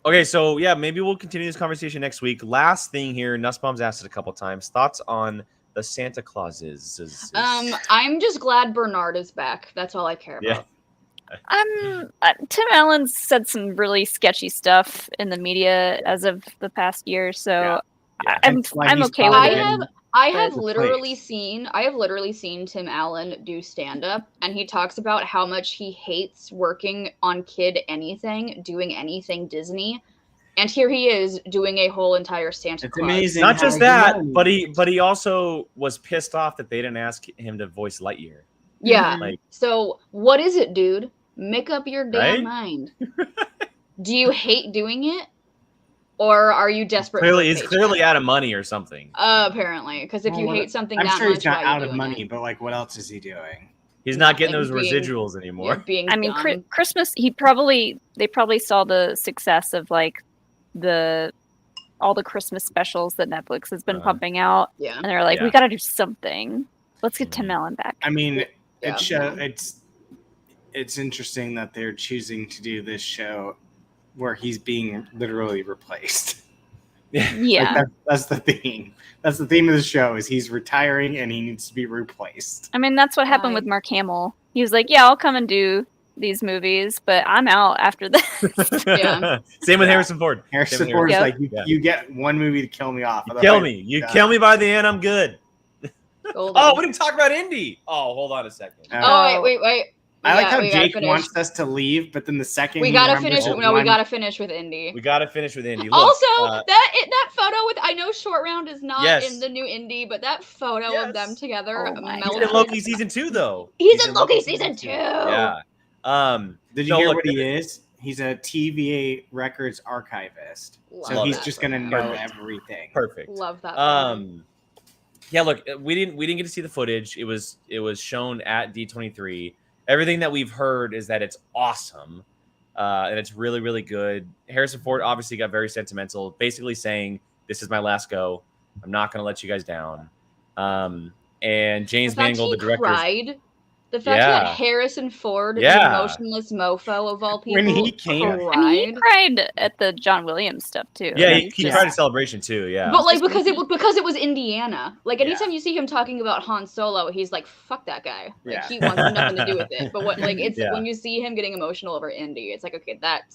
S1: Okay, so yeah, maybe we'll continue this conversation next week. Last thing here, Nussbaum's asked it a couple times. Thoughts on the Santa Clauses?
S3: I'm just glad Bernard is back. That's all I care about.
S2: Tim Allen's said some really sketchy stuff in the media as of the past year, so I'm
S4: That's why
S2: I'm
S4: he's
S2: okay with
S4: probably
S2: it.
S4: been
S3: I have
S2: But-
S3: literally seen Tim Allen do stand up, and he talks about how much he hates working on kid anything, doing anything Disney. And here he is doing a whole entire Santa
S4: It's
S3: Claus.
S4: amazing.
S1: Not
S4: how
S1: just
S4: he
S1: that,
S4: knows.
S1: but he also was pissed off that they didn't ask him to voice Lightyear.
S3: Yeah.
S1: Like,
S3: So what is it, dude? Make up your damn
S1: Right?
S3: mind. Do you hate doing it, or are you desperate?
S1: clearly,
S3: for a
S1: he's
S3: paycheck?
S1: clearly out of money or something.
S3: Apparently, because if you
S4: Well,
S3: hate something
S4: I'm
S3: that
S4: sure
S3: much,
S4: he's not
S3: why are you
S4: out of
S3: doing
S4: money,
S3: it?
S4: but like, what else is he doing?
S1: He's not getting
S3: Nothing,
S1: those
S3: being-
S1: residuals
S3: You're
S1: anymore.
S3: being
S2: I mean,
S3: dumb.
S2: Christmas. They probably saw the success of like all the Christmas specials that Netflix has been
S1: Uh-huh.
S2: pumping out,
S3: Yeah.
S2: and they're like,
S1: Yeah.
S2: we got to do something. Let's get Tim Allen back.
S4: I mean,
S3: Yeah.
S4: it's interesting that they're choosing to do this show where he's being literally replaced.
S2: Yeah.
S4: Like that's the theme. That's the theme of the show is he's retiring and he needs to be replaced.
S2: I mean, that's what happened
S3: Why?
S2: with Mark Hamill. He was like, yeah, I'll come and do these movies, but I'm out after this.
S3: Yeah.
S1: Same with Harrison Ford.
S4: Harrison
S1: Same with
S4: Ford is
S2: Yep.
S4: like,
S1: Yeah.
S4: you get one movie to kill me off.
S1: You kill
S4: otherwise-
S1: me. You kill me by the end. I'm good.
S3: Golden.
S1: Oh, we didn't talk about Indy. Oh, hold on a second.
S3: Oh, wait.
S4: I like
S3: Yeah,
S4: how
S3: we gotta
S4: Jake
S3: finish.
S4: wants us to leave, but then the second
S3: We
S4: he
S3: gotta
S4: remembers
S3: finish.
S4: it,
S3: No, we
S4: one-
S3: gotta finish with Indy.
S1: We got to finish with Indy. Look,
S3: Also,
S1: uh,
S3: that photo with I know Short Round is not
S1: Yes.
S3: in the new Indy, but that photo
S1: Yes.
S3: of them together.
S2: Oh my
S1: he's
S3: melted.
S1: in Loki season 2, though.
S3: He's in Loki season 2.
S1: Yeah.
S4: Did you
S1: No,
S4: hear
S1: look,
S4: what he is? He's a TVA records archivist. So
S3: Love
S4: he's
S3: that
S4: just
S3: for
S4: gonna
S3: him.
S4: know
S1: Perfect.
S4: everything.
S1: Perfect.
S3: Love that. for him.
S1: Yeah, look, we didn't get to see the footage. It was shown at D23. Everything that we've heard is that it's awesome. And it's really, really good. Harrison Ford obviously got very sentimental, basically saying, "This is my last go. I'm not going to let you guys down." And James
S3: The fact
S1: Mangold,
S3: he
S1: the director,
S3: cried. The fact that Harrison Ford, the motionless mofo of all people,
S4: when he came,
S3: cried.
S2: I mean, he cried at the John Williams stuff too.
S1: Yeah, he cried at Celebration too. Yeah,
S3: but like because it was Indiana. Like anytime you see him talking about Han Solo, he's like, "Fuck that guy." Like he wants nothing to do with it. But when you see him getting emotional over Indy, it's like, okay, that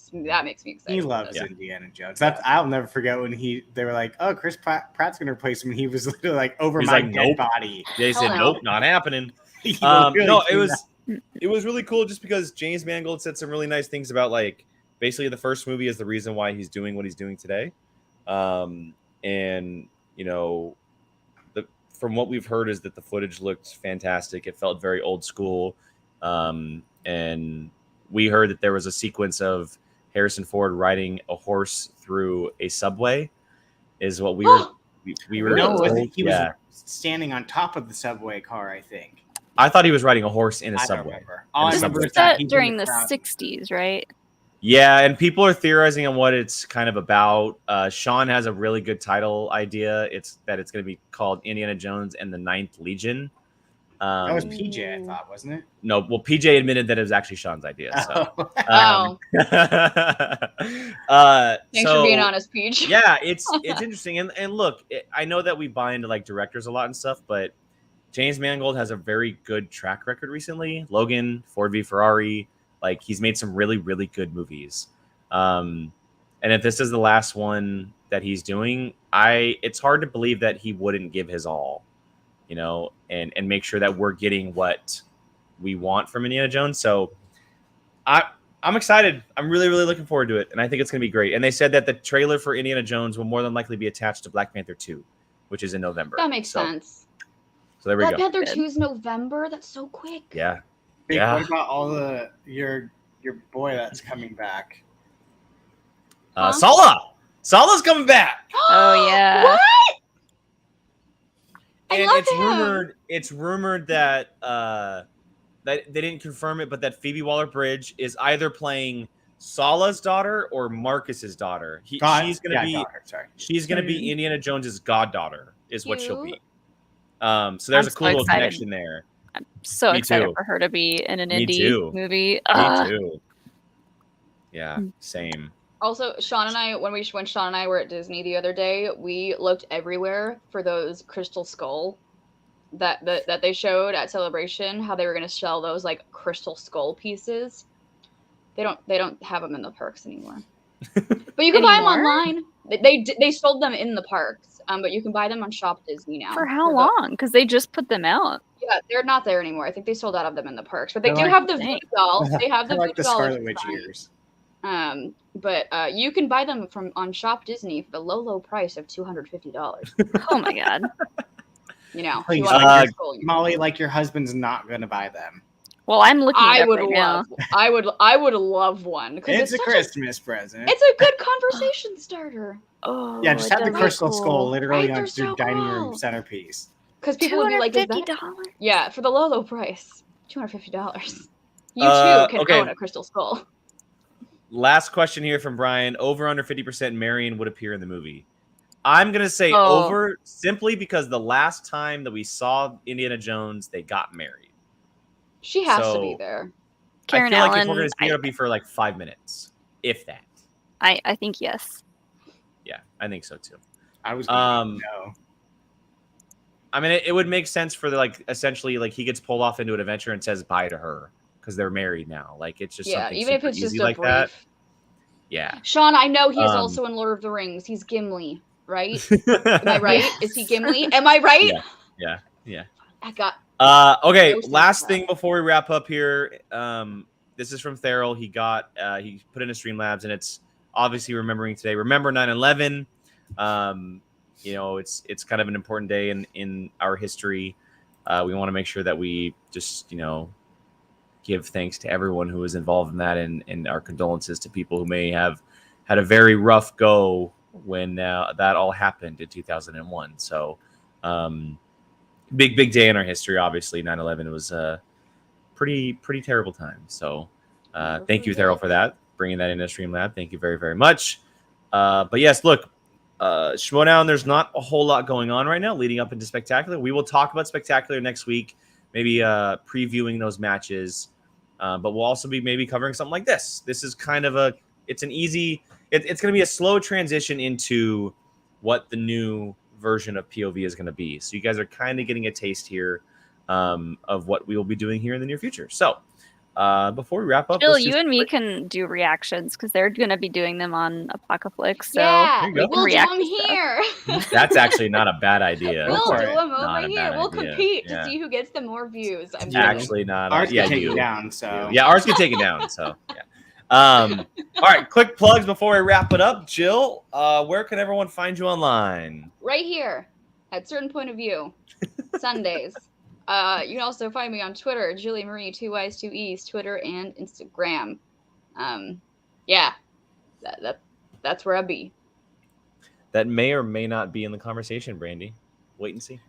S3: makes me excited.
S4: He loves Indiana Jones. I'll never forget when they were like, "Oh, Chris Pratt's gonna replace him." And he was literally like, "Over my dead body."
S1: They said, "Nope, not happening." No, it was really cool just because James Mangold said some really nice things about like basically the first movie is the reason why he's doing what he's doing today. And you know, from what we've heard is that the footage looked fantastic. It felt very old school. And we heard that there was a sequence of Harrison Ford riding a horse through a subway is what we were
S4: told. He was standing on top of the subway car, I think.
S1: I thought he was riding a horse in a subway.
S2: I remember that during the 60s, right?
S1: Yeah, and people are theorizing on what it's kind of about. Sean has a really good title idea. It's going to be called Indiana Jones and the Ninth Legion.
S4: That was PJ, I thought, wasn't it?
S1: No, well, PJ admitted that it was actually Sean's idea. So.
S3: Thanks for being honest, PJ.
S1: Yeah, it's interesting. And look, I know that we buy into like directors a lot and stuff, but James Mangold has a very good track record recently. Logan, Ford v Ferrari, like he's made some really, really good movies. And if this is the last one that he's doing, it's hard to believe that he wouldn't give his all, you know, and make sure that we're getting what we want from Indiana Jones. So I'm excited. I'm really, really looking forward to it. And I think it's going to be great. And they said that the trailer for Indiana Jones will more than likely be attached to Black Panther 2, which is in November.
S3: That makes sense.
S1: So there we go.
S3: Black Panther 2 is November. That's so quick.
S1: Yeah.
S4: What about all your boy that's coming back?
S1: Sala. Sala's coming back.
S2: Oh yeah.
S3: What?
S1: It's rumored that that they didn't confirm it, but that Phoebe Waller-Bridge is either playing Sala's daughter or Marcus's daughter. She's gonna be Indiana Jones's goddaughter, is what she'll be. So there's a cool little connection there.
S2: I'm so excited for her to be in an indie movie.
S1: Me too. Yeah, same.
S3: Also, Sean and I, when Sean and I were at Disney the other day, we looked everywhere for those crystal skull that they showed at Celebration. How they were going to sell those like crystal skull pieces. They don't have them in the parks anymore. But you can buy them online. They sold them in the parks. But you can buy them on Shop Disney now.
S2: For how long? Because they just put them out.
S3: Yeah, they're not there anymore. I think they sold out of them in the parks. But they do have the Voodoo doll. They have the
S4: like
S3: Voodoo
S4: the
S3: doll.
S4: Scarlet Witch ears.
S3: But you can buy them on Shop Disney for the low price of $250.
S2: Oh my god!
S3: You know,
S4: please, Molly, like your husband's not gonna buy them.
S2: Well, I'm looking at it right now.
S3: I would love one.
S4: It's a Christmas present.
S3: It's a good conversation starter.
S2: Oh,
S4: yeah, just have the crystal skull literally on your dining room centerpiece.
S3: Because people would be like, $250? Yeah, for the low price, $250. You too can own a crystal skull.
S1: Last question here from Brian. Over under 50% Marion would appear in the movie. I'm going to say over simply because the last time that we saw Indiana Jones, they got married.
S3: She has to be there.
S2: Karen
S1: I feel
S2: Allen,
S1: like if we're going to see it, it'll be for like 5 minutes, if that.
S2: I think yes.
S1: Yeah, I think so too.
S4: I was going to no.
S1: I mean, it would make sense for essentially he gets pulled off into an adventure and says bye to her because they're married now. Like it's just something
S3: even if it's just
S1: like
S3: brief.
S1: that. Yeah.
S3: Sean, I know he's also in Lord of the Rings. He's Gimli, right? Am I right? Yes. Is he Gimli? Am I right?
S1: Yeah.
S3: I got.
S1: Okay. Last thing before we wrap up here. This is from Theral. He put in a Streamlabs, and it's obviously remembering today. Remember 9/11. You know, it's kind of an important day in our history. We want to make sure that we just, give thanks to everyone who was involved in that and our condolences to people who may have had a very rough go when that all happened in 2001. So big day in our history. Obviously, 9/11 was a pretty terrible time. So thank you, Theral, for that, bringing that into Streamlab. Thank you very, very much. But yes, look, Schmoedown, there's not a whole lot going on right now leading up into Spectacular. We will talk about Spectacular next week. maybe previewing those matches. But we'll also be maybe covering something like this. This is kind of it's an easy, it's going to be a slow transition into what the new version of POV is going to be. So you guys are kind of getting a taste here of what we will be doing here in the near future. So before we wrap up,
S2: Jill, you and me can do reactions because they're going to be doing them on Apocaflix. So
S3: we'll do them here.
S1: That's actually not a bad idea.
S3: We'll do
S1: That's
S3: them
S1: not
S3: over
S1: a
S3: here.
S1: bad
S3: We'll
S1: idea.
S3: compete
S1: Yeah.
S3: to see who gets the more views. I'm
S1: Actually not.
S4: Ours
S1: Yeah,
S4: can take
S1: you.
S4: it down. So
S1: Yeah, ours can take it down. So yeah. All right, quick plugs before we wrap it up. Jill, where can everyone find you online?
S3: right here at Certain Point of View, Sundays. You can also find me on Twitter, Julie Marie, 2 Y's, 2 E's, Twitter and Instagram. Yeah, that's where I be.
S1: That may or may not be in the conversation, Brandy. Wait and see.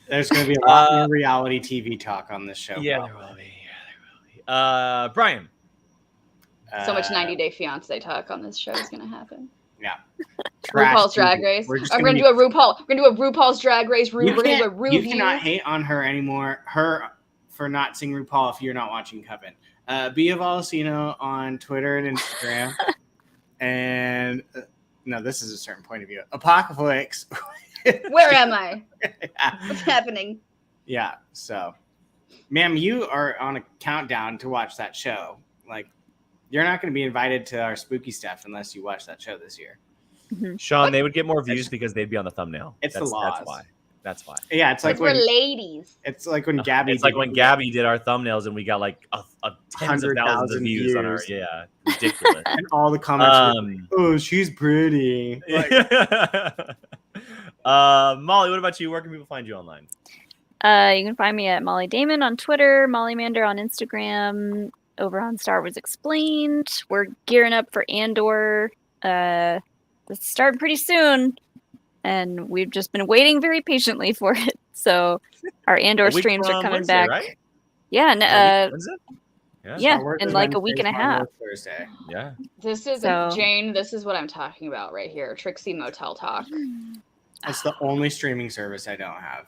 S4: there's going to be a lot more reality TV talk on this show.
S1: Yeah,
S4: probably.
S1: there will be. Yeah, there will be. Brian.
S3: So much 90 Day Fiance talk on this show is gonna happen.
S4: Yeah.
S3: RuPaul's
S4: Trash
S3: Drag
S4: TV.
S3: Race.
S4: We're just
S3: I'm
S4: gonna
S3: gonna do a RuPaul. We're gonna do a RuPaul's Drag Race. We're gonna do a
S4: You
S3: review.
S4: cannot hate on her anymore. Her for not seeing RuPaul if you're not watching Coven. Bia Valesino on Twitter and Instagram. And no, this is a certain point of view. Apocaflix.
S3: Where am I?
S4: Yeah.
S3: What's happening?
S4: Yeah. So, ma'am, you are on a countdown to watch that show. Like, you're not going to be invited to our spooky stuff unless you watch that show this year.
S1: Sean, they would get more views because they'd be on the thumbnail.
S4: It's the laws.
S1: That's why.
S4: Yeah, it's like
S3: we're
S4: when
S3: ladies.
S4: it's like when Gabby.
S1: It's like when Gabby did our thumbnails and we got like tens of thousands of
S4: 100,000
S1: views on our.
S4: views.
S1: Yeah, ridiculous.
S4: and all the comments. Were like, oh, she's pretty. Like,
S1: Molly, what about you? Where can people find you online?
S2: You can find me at Molly Damon on Twitter, Molly Mander on Instagram, over on Star Wars Explained. We're gearing up for Andor. It's starting pretty soon, and we've just been waiting very patiently for it. So our Andor streams are coming
S1: Wednesday,
S2: back.
S1: right?
S2: Yeah, and,
S1: Wednesday?
S2: yeah,
S4: Star Wars
S2: in
S4: is
S2: like a
S4: Wednesday,
S2: week and a
S4: Star
S2: half.
S4: Wars Thursday.
S1: Yeah.
S3: This is
S2: So-
S3: Jane. This is what I'm talking about right here. Trixie Motel Talk.
S4: It's the only streaming service I don't have.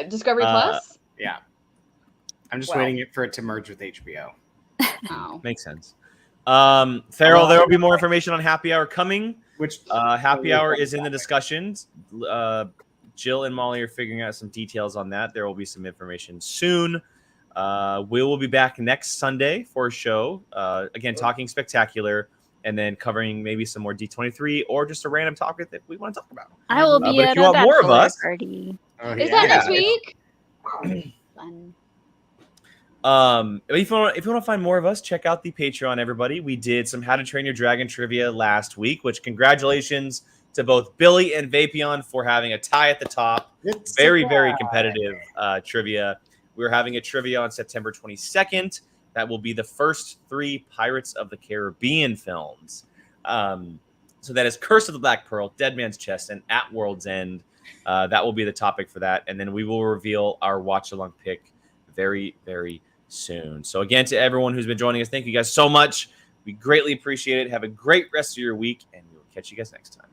S3: Discovery Plus.
S4: Yeah. I'm just
S3: Well.
S4: waiting for it to merge with HBO.
S3: Oh.
S1: Makes sense. Farrell, there will be more information on Happy Hour coming.
S4: Which
S1: Happy Hour is in the discussions. Jill and Molly are figuring out some details on that. There will be some information soon. We will be back next Sunday for a show. Again, talking spectacular and then covering maybe some more D23 or just a random topic that we want to talk about.
S2: I will
S1: but
S2: be
S1: if
S2: at
S1: you
S2: a
S1: want more of
S2: bachelor
S1: us-
S2: party.
S4: oh,
S3: Is
S4: yeah.
S3: that next week? Fun.
S1: If you want to find more of us, check out the Patreon, everybody. We did some How to Train Your Dragon trivia last week, which congratulations to both Billy and Vapion for having a tie at the top.
S4: It's
S1: Very,
S4: a
S1: very
S4: tie.
S1: competitive trivia. We're having a trivia on September 22nd. That will be the first 3 Pirates of the Caribbean films. So that is Curse of the Black Pearl, Dead Man's Chest, and At World's End. That will be the topic for that. And then we will reveal our watch-along pick very, very soon. So again, to everyone who's been joining us, thank you guys so much. We greatly appreciate it. Have a great rest of your week, and we will catch you guys next time.